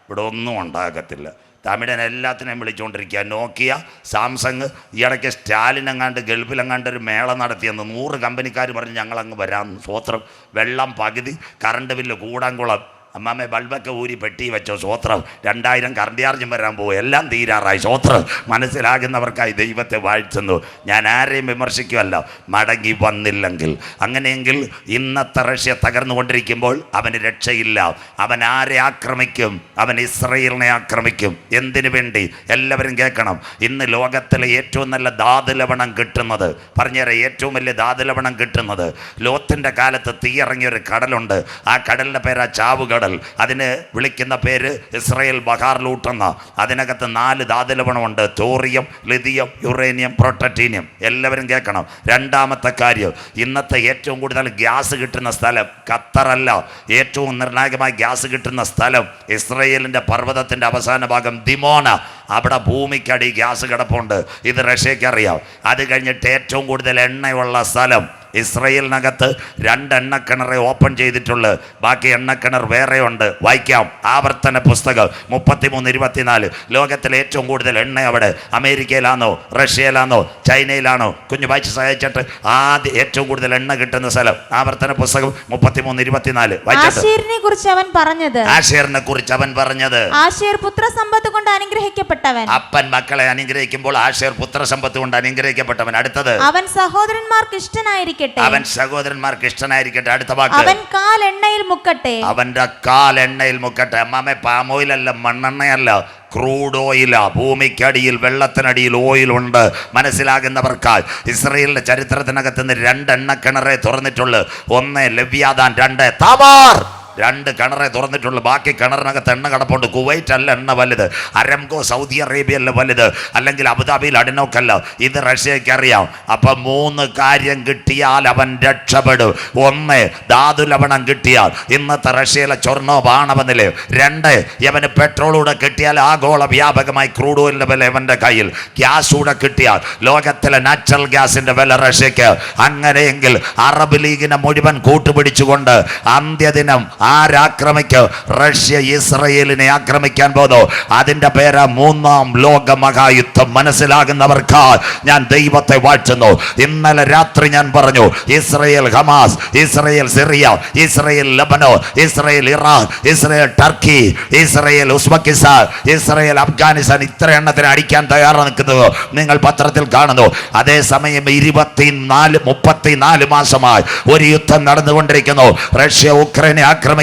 ഇവിടെ ഒന്നും ഉണ്ടാകത്തില്ല. തമിഴൻ എല്ലാത്തിനെയും വിളിച്ചുകൊണ്ടിരിക്കുക. നോക്കിയ, സാംസങ്, ഈ ഇടയ്ക്ക് സ്റ്റാലിനെങ്ങാണ്ട് ഗൾഫിലെങ്ങാണ്ട് ഒരു മേള നടത്തിയെന്ന് 100 കമ്പനിക്കാർ പറഞ്ഞ് ഞങ്ങളങ്ങ് വരാമെന്ന്. സ്വോത്രം. വെള്ളം പകുതി, കറണ്ട് ബില്ല് കൂടാങ്കുളം. അമ്മാമ്മ ബൾബൊക്കെ ഊരി പെട്ടി വെച്ചോ, സ്വോത്രം. 2000 കറണ്ട് ചാർജും വരാൻ പോകും, എല്ലാം തീരാറായി, സ്വോത്രം. മനസ്സിലാകുന്നവർക്കായി ദൈവത്തെ വാഴ്ത്തുന്നു. ഞാൻ ആരെയും വിമർശിക്കുമല്ല, മടങ്ങി വന്നില്ലെങ്കിൽ. അങ്ങനെയെങ്കിൽ ഇന്നത്തെ റഷ്യ തകർന്നുകൊണ്ടിരിക്കുമ്പോൾ അവന് രക്ഷയില്ല. അവൻ ആരെ ആക്രമിക്കും? അവൻ ഇസ്രയേലിനെ ആക്രമിക്കും. എന്തിനു വേണ്ടി? എല്ലാവരും കേൾക്കണം. ഇന്ന് ലോകത്തിലെ ഏറ്റവും നല്ല ധാതുലവണം കിട്ടുന്നത്, പറഞ്ഞുതരാം, ഏറ്റവും വലിയ ധാതുലവണം കിട്ടുന്നത് ലോത്തിന്റെ കാലത്ത് തീയിറങ്ങിയൊരു കടലുണ്ട്. ആ കടലിൻ്റെ പേരാ ചാവുകടൽ. അതിന് വിളിക്കുന്ന പേര് ഇസ്രയേൽ ബഹാർ ലൂട്ടെന്ന. അതിനകത്ത് 4 ധാതുലവണമുണ്ട്: തോറിയം, ലിഥിയം, യുറേനിയം, പ്രോട്ടറ്റീനിയം. എല്ലാവരും കേൾക്കണം. രണ്ടാമത്തെ കാര്യം, ഇന്നത്തെ ഏറ്റവും കൂടുതൽ ഗ്യാസ് കിട്ടുന്ന സ്ഥലം ഖത്തറല്ല. ഏറ്റവും നിർണായകമായി ഗ്യാസ് കിട്ടുന്ന സ്ഥലം ഇസ്രയേലിൻ്റെ പർവ്വതത്തിൻ്റെ അവസാന ഭാഗം ദിമോന. അവിടെ ഭൂമിക്കടി ഗ്യാസ് കിടപ്പുണ്ട്. ഇത് റഷ്യയ്ക്ക് അറിയാം. അത് കഴിഞ്ഞിട്ട് ഏറ്റവും കൂടുതൽ എണ്ണയുള്ള സ്ഥലം ഇസ്രയേലിനകത്ത് 2 എണ്ണക്കിണറെ ഓപ്പൺ ചെയ്തിട്ടുള്ളു. ബാക്കി എണ്ണക്കിണർ വേറെ ഉണ്ട്. വായിക്കാം, ആവർത്തന പുസ്തകം 33:24. ലോകത്തിലെ ഏറ്റവും കൂടുതൽ എണ്ണ അവിടെ അമേരിക്കയിലാണോ, റഷ്യയിലാണോ, ചൈനയിലാണോ? കുഞ്ഞു വായിച്ച് സഹായിച്ചിട്ട് ആദ്യം ഏറ്റവും കൂടുതൽ എണ്ണ കിട്ടുന്ന സ്ഥലം ആവർത്തന പുസ്തകം 33:24. ആശേരിനെ കുറിച്ച് അവൻ പറഞ്ഞത്, ആശേറിനെ കുറിച്ച് അവൻ പറഞ്ഞത്, ആശേർ പുത്രസമ്പത്ത് കൊണ്ട് അനുഗ്രഹിക്കപ്പെട്ടവൻ. അപ്പൻ മക്കളെ അനുഗ്രഹിക്കുമ്പോൾ ആശേർ പുത്രസമ്പത്ത് കൊണ്ട് അനുഗ്രഹിക്കപ്പെട്ടവൻ. അടുത്തത്, അവൻ സഹോദരന്മാർക്ക് ഇഷ്ടനായിരിക്കട്ടെ. അവൻ സഹോദരന്മാർക്ക് ഇഷ്ടനായിരിക്കട്ടെ. അടുത്ത വാക്ക്, അവൻ കാൽ എണ്ണയിൽ മുക്കട്ടെ. അവന്റെ കാൽ എണ്ണയിൽ മുക്കട്ടെ. അമ്മാമെ, പാമോയിലല്ല, മണ്ണെണ്ണയല്ല, ക്രൂഡ് ഓയിലാ. ഭൂമിക്കടിയിൽ, വെള്ളത്തിനടിയിൽ ഓയിലുണ്ട്. മനസ്സിലാകുന്നവർക്കായി ഇസ്രയേലിന്റെ ചരിത്രത്തിനകത്ത് നിന്ന് 2 എണ്ണക്കിണറെ തുറന്നിട്ടുള്ളു. 1 ലവ്യാദാൻ, 2 താബോർ. 2 കിണറെ തുറന്നിട്ടുള്ളു. ബാക്കി കിണറിനകത്ത് എണ്ണ കിടപ്പുണ്ട്. കുവൈറ്റ് അല്ല എണ്ണ വലുത്, അരംകോ സൗദി അറേബ്യയല്ല വലുത്, അല്ലെങ്കിൽ അബുദാബിയിൽ അഡിനോക്കല്ല. ഇത് റഷ്യയ്ക്ക് അറിയാം. അപ്പൊ 3 കാര്യം കിട്ടിയാൽ അവൻ രക്ഷപ്പെടും. 1 ധാതുലവണം കിട്ടിയാൽ ഇന്നത്തെ റഷ്യയിലെ ചൊർണോബ് ആണവനിലയം. 2 ഇവന് പെട്രോളൂടെ കിട്ടിയാൽ ആഗോള വ്യാപകമായി ക്രൂഡ് ഓയിലിന്റെ വില ഇവന്റെ കയ്യിൽ. ഗ്യാസ് കൂടെ കിട്ടിയാൽ ലോകത്തിലെ നാച്ചുറൽ ഗ്യാസിന്റെ വില റഷ്യക്ക്. അങ്ങനെയെങ്കിൽ അറബ് ലീഗിനെ മുഴുവൻ കൂട്ടുപിടിച്ചുകൊണ്ട് അന്ത്യദിനം ആരാക്രമിക്കും? റഷ്യ ഇസ്രയേലിനെ ആക്രമിക്കാൻ പോകുന്നു. അതിന്റെ പേര് 3ാം ലോക മഹായുദ്ധം. മനസ്സിലാകുന്നവർക്ക് ഞാൻ ദൈവത്തെ വാഴ്ത്തുന്നു. ഇന്നലെ രാത്രി ഞാൻ പറഞ്ഞു, Israel Hamas, Israel Syria, Israel Lebanon, Israel Iran, Israel Turkey, Israel Uzbekistan, Israel Afghanistan, ഇത്ര എണ്ണത്തിന് അടിക്കാൻ തയ്യാറാണ് നിൽക്കുന്നത് നിങ്ങൾ പത്രത്തിൽ കാണുന്നു. അതേസമയം 34 മാസമായി ഒരു യുദ്ധം നടന്നുകൊണ്ടിരിക്കുന്നു. റഷ്യ ഉക്രൈനെ ആക്രമിക്കുന്നെങ്കിൽ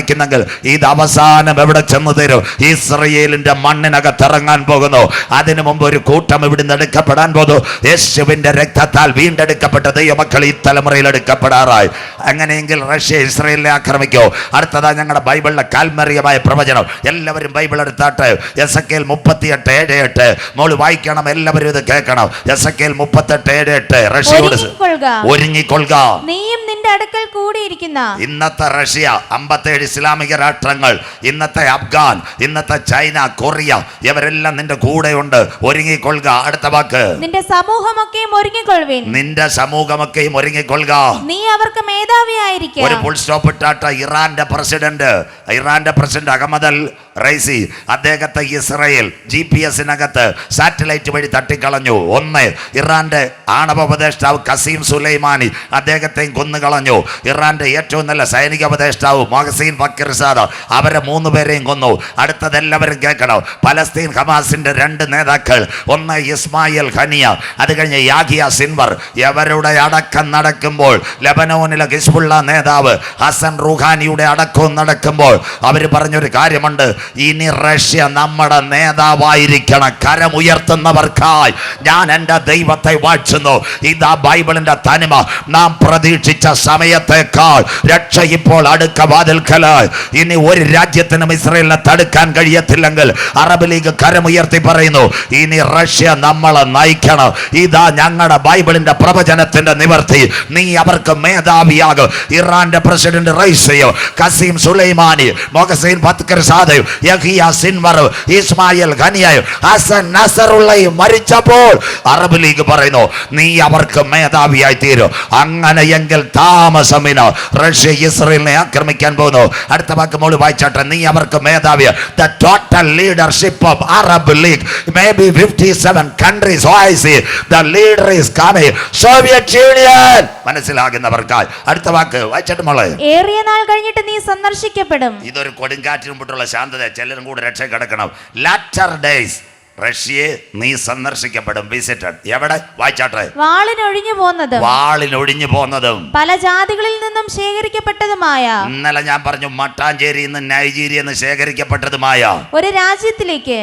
ഇത് അവസാനം എവിടെ ചെന്ന് തരും? ഇസ്രയേലിന്റെ മണ്ണിനകത്ത് ഇറങ്ങാൻ പോകുന്നു. അതിനു മുമ്പ് ഒരു കൂട്ടം ഇവിടുന്ന് എടുക്കപ്പെടാൻ പോകുന്നു. യേശുവിന്റെ രക്തത്താൽ വീണ്ടെടുക്കപ്പെട്ട ദൈവമക്കൾ ഈ തലമുറയിൽ എടുക്കപ്പെടാറായി. അങ്ങനെയെങ്കിൽ റഷ്യ ഇസ്രയേലിനെ ആക്രമിക്കോ? അടുത്തതാ ഞങ്ങളുടെ ബൈബിളിലെ കാൽമറിയമായ പ്രവചനം. എല്ലാവരും ബൈബിൾ എടുത്താട്ട് എസെക്കിയേൽ 38:7-8 മോള് വായിക്കണം. എല്ലാവരും ഇത് കേൾക്കണം. എസെക്കിയേൽ 38:7-8. റഷ്യയോട് ഒരുങ്ങിക്കൊള്ളുക, നീയും നിന്റെ അടുക്കൽ കൂടിയിരിക്കുന്ന. ഇന്നത്തെ റഷ്യ, 57 ഇസ്ലാമിക രാഷ്ട്രങ്ങൾ, ഇന്നത്തെ അഫ്ഗാൻ, ഇന്നത്തെ ചൈന, കൊറിയ, ഇവരെല്ലാം നിന്റെ കൂടെയുണ്ട്. ഒരുങ്ങിക്കൊള്ളുക. അടുത്ത വാക്ക്, നിന്റെ സമൂഹമൊക്കെയും ഒരുങ്ങിക്കൊള്ളുവിൻ. നിന്റെ സമൂഹമൊക്കെയും ഒരുങ്ങിക്കൊള്ളുക. നീ അവർക്ക് മേധാവിയായിരിക്കും. ഒരു ഫുൾ സ്റ്റോപ്പ് ഇട്ടാട്ട. ഇറാന്റെ പ്രസിഡന്റ് അഹമ്മദ് അൽ റൈസി, അദ്ദേഹത്തെ ഇസ്രയേൽ GPS-നകത്ത് സാറ്റലൈറ്റ് വഴി തട്ടിക്കളഞ്ഞു. 1 ഇറാന്റെ ആണവ ഉപദേഷ്ടാവ് കസീം സുലൈമാനി, അദ്ദേഹത്തെയും കൊന്നുകളഞ്ഞു. ഇറാന്റെ ഏറ്റവും നല്ല സൈനിക ഉപദേഷ്ടാവ് മൊഹ്സീൻ ഫക്കിർസാദ, അവരെ 3 പേരെയും കൊന്നു. അടുത്തതെല്ലാവരും കേൾക്കണം. പലസ്തീൻ ഹമാസിന്റെ 2 നേതാക്കൾ, 1 ഇസ്മായിൽ ഹനിയ, അത് കഴിഞ്ഞ് യാഹിയ സിൻവർ. ഇവരുടെ അടക്കം നടക്കുമ്പോൾ, ലെബനോനിലെ ഹിസ്ബുള്ള നേതാവ് ഹസൻ റുഹാനിയുടെ അടക്കവും നടക്കുമ്പോൾ അവർ പറഞ്ഞൊരു കാര്യമുണ്ട്, ഇനി റഷ്യ നമ്മുടെ നേതാവായിരിക്കണം. കരമുയർത്തുന്നവർക്കായി ഞാൻ എൻ്റെ ദൈവത്തെ വാഴ്ത്തുന്നു. ഇതാ ബൈബിളിന്റെ തനിമ. നാം പ്രതീക്ഷിച്ച സമയത്തേക്കാൾ രക്ഷ ഇപ്പോൾ അടുക്ക വാതിൽക്കലായി. ഇനി ഒരു രാജ്യത്തിനും ഇസ്രയേലിനെ തടുക്കാൻ കഴിയത്തില്ലെങ്കിൽ അറബ് ലീഗ് കരമുയർത്തി പറയുന്നു, ഇനി റഷ്യ നമ്മളെ നയിക്കണം. ഇതാ ഞങ്ങളുടെ ബൈബിളിന്റെ പ്രവചനത്തിന്റെ നിവർത്തി. നീ അവർക്ക് മേധാവിയാകും. ഇറാന്റെ പ്രസിഡന്റ് റൈസിയോ, കസീം സുലൈമാനി, മൊഹ്സീൻ ഫക്കിർസാദയും, യഹിയ സിൻവർ, ഇസ്മായിൽ ഖനിയയും, ഹസൻ നസറുള്ളയും മരിച്ചപ്പോൾ അറബ് ലീഗ് പറയുന്നു, നീ അവർക്ക് മേധാവിയായി തീരും. അങ്ങനെയെങ്കിൽ താമസമിന റഷ്യ ഇസ്രായേലിനെ ആക്രമിക്കാൻ പോകുന്നു. അടുത്ത വാക്ക് മോള് വായിച്ചാട്ടെ. നീ അവർക്ക് മേധാവി. The total leadership of Arab League, maybe 57 countries. I see the leader is coming. Soviet Union. മനസ്സിലാകുന്നവർക്കായി അടുത്ത വാക്ക് വായിച്ചാട്ടെ മോളെ. ഏറിയ നാൾ കഴിഞ്ഞിട്ട് നീ സന്ദർശിക്കപ്പെടും. ഇതൊരു കൊടുങ്കാറ്റിന് മുമ്പുള്ള ശാന്തത. ചിലരും കൂടെ രക്ഷ കിടക്കണം. ലാറ്റർ ഡേയ്സ് റഷ്യയെ നീ സന്ദർശിക്കപ്പെടും. വിസിറ്റഡ്. എവിടെ വായിച്ചാട്ടെ. വാളിനൊഴിഞ്ഞു പോന്നതും പല ജാതികളിൽ നിന്നും ശേഖരിക്കപ്പെട്ടതുമായ. ഇന്നലെ ഞാൻ പറഞ്ഞു മട്ടാഞ്ചേരിയിൽ നിന്ന് നൈജീരിയ ശേഖരിക്കപ്പെട്ടതുമായ ഒരു രാജ്യത്തിലേക്ക്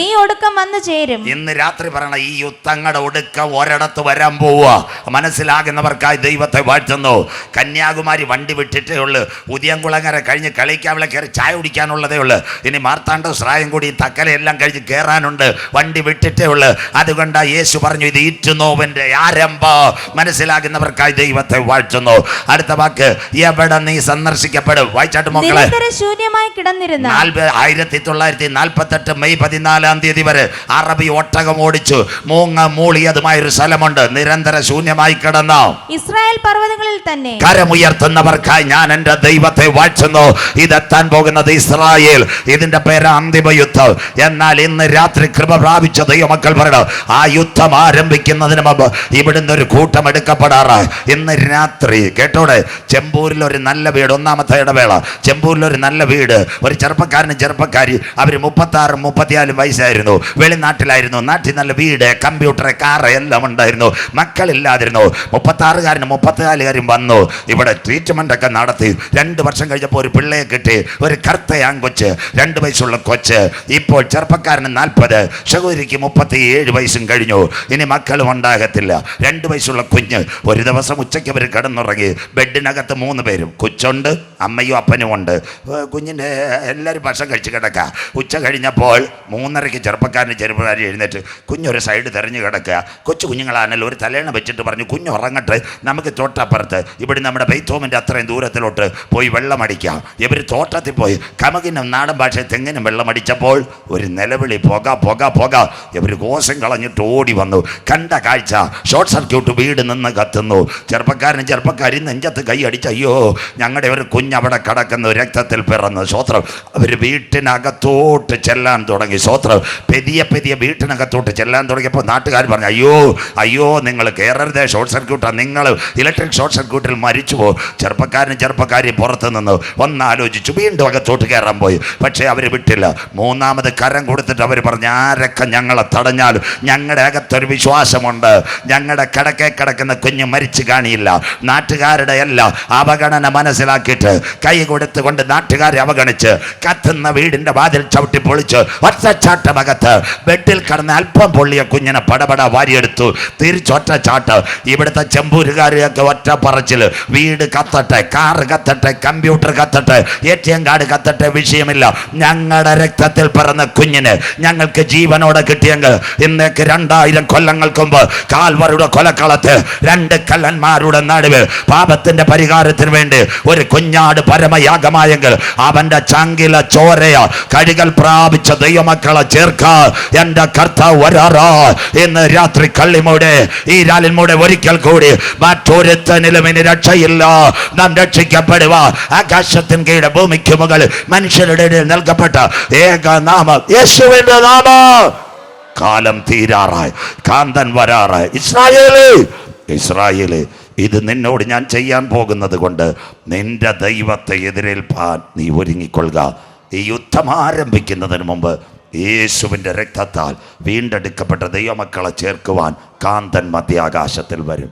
നീ ഒടുക്കം വന്നു ചേരും. ഇന്ന് രാത്രി പറയണ ഈ യുദ്ധങ്ങളുടെ ഒടുക്കം ഒരിടത്ത് വരാൻ പോവുക. മനസ്സിലാകുന്നവർക്കായി ദൈവത്തെ വാഴ്ത്തുന്നു. കന്യാകുമാരി വണ്ടി വിട്ടിട്ടേ ഉള്ളു. ഉദയംകുളങ്ങര കഴിഞ്ഞ് കളിക്കാവിളെ കയറി ചായ കുടിക്കാനുള്ളതേ ഉള്ളു. ഇനി മാർത്താണ്ഡ സ്രായം കൂടി തക്കലയെല്ലാം കഴിഞ്ഞ് കയറാനുണ്ട്. വണ്ടി വിട്ടിട്ടേ ഉള്ളു. അതുകൊണ്ട് യേശു പറഞ്ഞു ഇത് ഈറ്റുനോവിന്റെ ആരംഭം. മനസ്സിലാകുന്നവർക്കായി ദൈവത്തെ വാഴ്ത്തുന്നു. അടുത്ത വാക്ക് എവിടെ നീ സന്ദർശിക്കപ്പെടും. വായിച്ചാട്ട് മക്കളെ. ശൂന്യമായി കിടന്നിരുന്ന 1948 മെയ് 14 വരെ അറബി ഒട്ടകം ഓടിച്ചു മൂളിയതുമായ ഒരു സ്ഥലമുണ്ട്. നിരന്തര ശൂന്യമായി കിടന്ന ഇസ്രായേൽ പർവ്വതങ്ങളിൽ തന്നെ കരമുയർത്തുന്നവർക്കായി ഞാൻ എന്റെ ദൈവത്തെ വാഴ്ത്തുന്നു. ഇതെത്താൻ പോകുന്നത് ഇസ്രായേൽ. ഇതിന്റെ പേര് അന്തിമ യുദ്ധം. എന്നാൽ ഇന്ന് രാത്രി കൃപ പ്രാപിച്ച ദൈവമക്കൾ പറയണം ആ യുദ്ധം ആരംഭിക്കുന്നതിന് മുമ്പ് ഇവിടുന്ന് ഒരു കൂട്ടം എടുക്കപ്പെടാറായി. ഇന്ന് രാത്രി കേട്ടോടെ. ചെമ്പൂരിൽ ഒരു നല്ല വീട്. ഒന്നാമത്തെ ഇടവേള. ചെമ്പൂരിൽ ഒരു നല്ല വീട്. ഒരു ചെറുപ്പക്കാരി. അവർ 36-34 വയസ്സായിരുന്നു. വെളിനാട്ടിലായിരുന്നു. നാട്ടിൽ നല്ല വീട്, കമ്പ്യൂട്ടർ, കാറ് എല്ലാം ഉണ്ടായിരുന്നു. മക്കളില്ലാതിരുന്നു. 36-കാരനും 34-കാരും വന്നു. ഇവിടെ ട്രീറ്റ്മെന്റ് ഒക്കെ നടത്തി. 2 വർഷം കഴിഞ്ഞപ്പോൾ ഒരു പിള്ളയെ കിട്ടി. ഒരു കറുത്തയാൻ കൊച്ച്, 2 വയസ്സുള്ള കൊച്ച്. ഇപ്പോൾ ചെറുപ്പക്കാരന് 40, സഹോദരിക്ക് 37 വയസ്സും കഴിഞ്ഞു. ഇനി മക്കളും ഉണ്ടാകത്തില്ല. 2 വയസ്സുള്ള കുഞ്ഞ്. ഒരു ദിവസം ഉച്ചയ്ക്ക് അവർ കിടന്നുറങ്ങി. ബെഡിനകത്ത് 3 പേരും. കൊച്ചുണ്ട്, അമ്മയും അപ്പനും ഉണ്ട്. കുഞ്ഞിൻ്റെ എല്ലാവരും ഭക്ഷണം കഴിച്ച് കിടക്കുക. ഉച്ച കഴിഞ്ഞപ്പോൾ 3:30 ചെറുപ്പക്കാരി എഴുന്നേറ്റ് കുഞ്ഞൊരു സൈഡ് തെരഞ്ഞു കിടക്കുക. കൊച്ചു കുഞ്ഞുങ്ങളാണല്ലോ. ഒരു തലേണ വെച്ചിട്ട് പറഞ്ഞു കുഞ്ഞ് ഉറങ്ങട്ടെ, നമുക്ക് തോട്ടപ്പുറത്ത് ഇവിടെ നമ്മുടെ ബെയ്ത്തോമിൻ്റെ അത്രയും ദൂരത്തിലോട്ട് പോയി വെള്ളമടിക്കാം. ഇവർ തോട്ടത്തിൽ പോയി കമകിനും നാടൻ ഭാഷയിൽ തെങ്ങിനും വെള്ളമടിച്ചപ്പോൾ ഒരു നിലവിളി, പുക. ഇവർ കോശം കളഞ്ഞിട്ട് ഓടി വന്നു. കണ്ട കാഴ്ച ഷോർട്ട് സർക്യൂട്ട് വീട് നിന്ന് കത്തുന്നു. ചെറുപ്പക്കാരി നെഞ്ചത്ത് കൈ അടിച്ച് അയ്യോ ഞങ്ങളുടെ ഒരു കുഞ്ഞവിടെ കിടക്കുന്നു, രക്തത്തിൽ പിറന്നു. സ്വത്രം. അവർ വീട്ടിനകത്തോട്ട് ചെല്ലാൻ തുടങ്ങി. സ്വത്രം. പെതിയ വീട്ടിനകത്തോട്ട് ചെല്ലാൻ തുടങ്ങിയപ്പോൾ നാട്ടുകാർ പറഞ്ഞു അയ്യോ നിങ്ങൾ കയറരുതേ, ഷോർട്ട് സർക്യൂട്ടാണ്, നിങ്ങൾ ഇലക്ട്രിക് ഷോർട്ട് സർക്യൂട്ടിൽ മരിച്ചു പോകും. ചെറുപ്പക്കാരി പുറത്തു നിന്ന് ഒന്നാലോചിച്ചു വീണ്ടും അകത്തോട്ട് കയറാൻ പോയി. പക്ഷേ അവർ വിട്ടില്ല. 3ാമത് കരം കൊടുത്തിട്ട് അവർ പറഞ്ഞു ആരൊക്കെ ഞങ്ങളെ തടഞ്ഞാലും ഞങ്ങളുടെ അകത്തൊരു വിശ്വാസമുണ്ട്. ഞങ്ങളുടെ കിടക്കുന്ന കുഞ്ഞ് മരിച്ചു കാണിയില്ല. നാട്ടുകാരുടെ എല്ലാം അവഗണന മനസ്സിലാക്കിയിട്ട് കൈ കൊടുത്തുകൊണ്ട് നാട്ടുകാരെ അവഗണിച്ച് കത്തുന്ന വീടിന്റെ വാതിൽ ചവിട്ടി പൊളിച്ച് ഒറ്റച്ചാട്ടമകത്ത് ബെഡിൽ കിടന്ന് അല്പം പൊള്ളിയ കുഞ്ഞിനെ പടപട വാരിയെടുത്തു. തിരിച്ചൊറ്റച്ചാട്ട്. ഇവിടുത്തെ ചെമ്പൂരുകാരെയൊക്കെ ഒറ്റ പറച്ചിൽ. വീട് കത്തട്ടെ, കാറ് കത്തട്ടെ, കമ്പ്യൂട്ടർ കത്തട്ടെ, ATM കാർഡ് കത്തട്ടെ, വിഷയമില്ല. ഞങ്ങളുടെ രക്തത്തിൽ പിറന്ന കുഞ്ഞിന് ഞങ്ങൾക്ക് ജീവനോടെ കിട്ടിയെങ്കിൽ ഇന്നേക്ക് 2000 കൊല്ലങ്ങൾക്ക് മുമ്പ് കാൽവറിയുടെ കൊലക്കളത്ത് 2 കള്ളന്മാരുടെ നടുവിൽ പാപത്തിന്റെ പരിഹാരത്തിന് വേണ്ടി ഒരു കുഞ്ഞാട് പരമയാഗമായെങ്കിൽ അവന്റെ ചങ്കില ചോരയ കഴുകൽ പ്രാപിച്ച ദൈവമക്കളെ ചേർക്കാൻ എന്റെ കർത്താവ് വരാറാ. ഇന്ന് രാത്രി കള്ളിമൂടെ ഈ രാലിന്മൂടെ ഒരിക്കൽ കൂടി മറ്റൊരുത്തനിലും ഇനി രക്ഷയില്ല. നാം രക്ഷിക്കപ്പെടുക ആകാശത്തിൻ കീഴ് ഭൂമിക്ക് മുകളിൽ മനുഷ്യരുടെ ഇടയിൽ നൽകപ്പെട്ട ഏക നാമം യേശുവിന്റെ നാമം. കാലം തീരാറായി, കാന്തൻ വരാറായി. ഇസ്രായേലേ ഇത് നിന്നോട് ഞാൻ ചെയ്യാൻ പോകുന്നത് കൊണ്ട് നിന്റെ ദൈവത്തെ എതിരേൽപ്പാൻ നീ ഒരുങ്ങിക്കൊള്ളുക. ഈ യുദ്ധം ആരംഭിക്കുന്നതിന് മുമ്പ് യേശുവിൻ്റെ രക്തത്താൽ വീണ്ടെടുക്കപ്പെട്ട ദൈവമക്കളെ ചേർക്കുവാൻ കാന്തൻ മധ്യാകാശത്തിൽ വരും.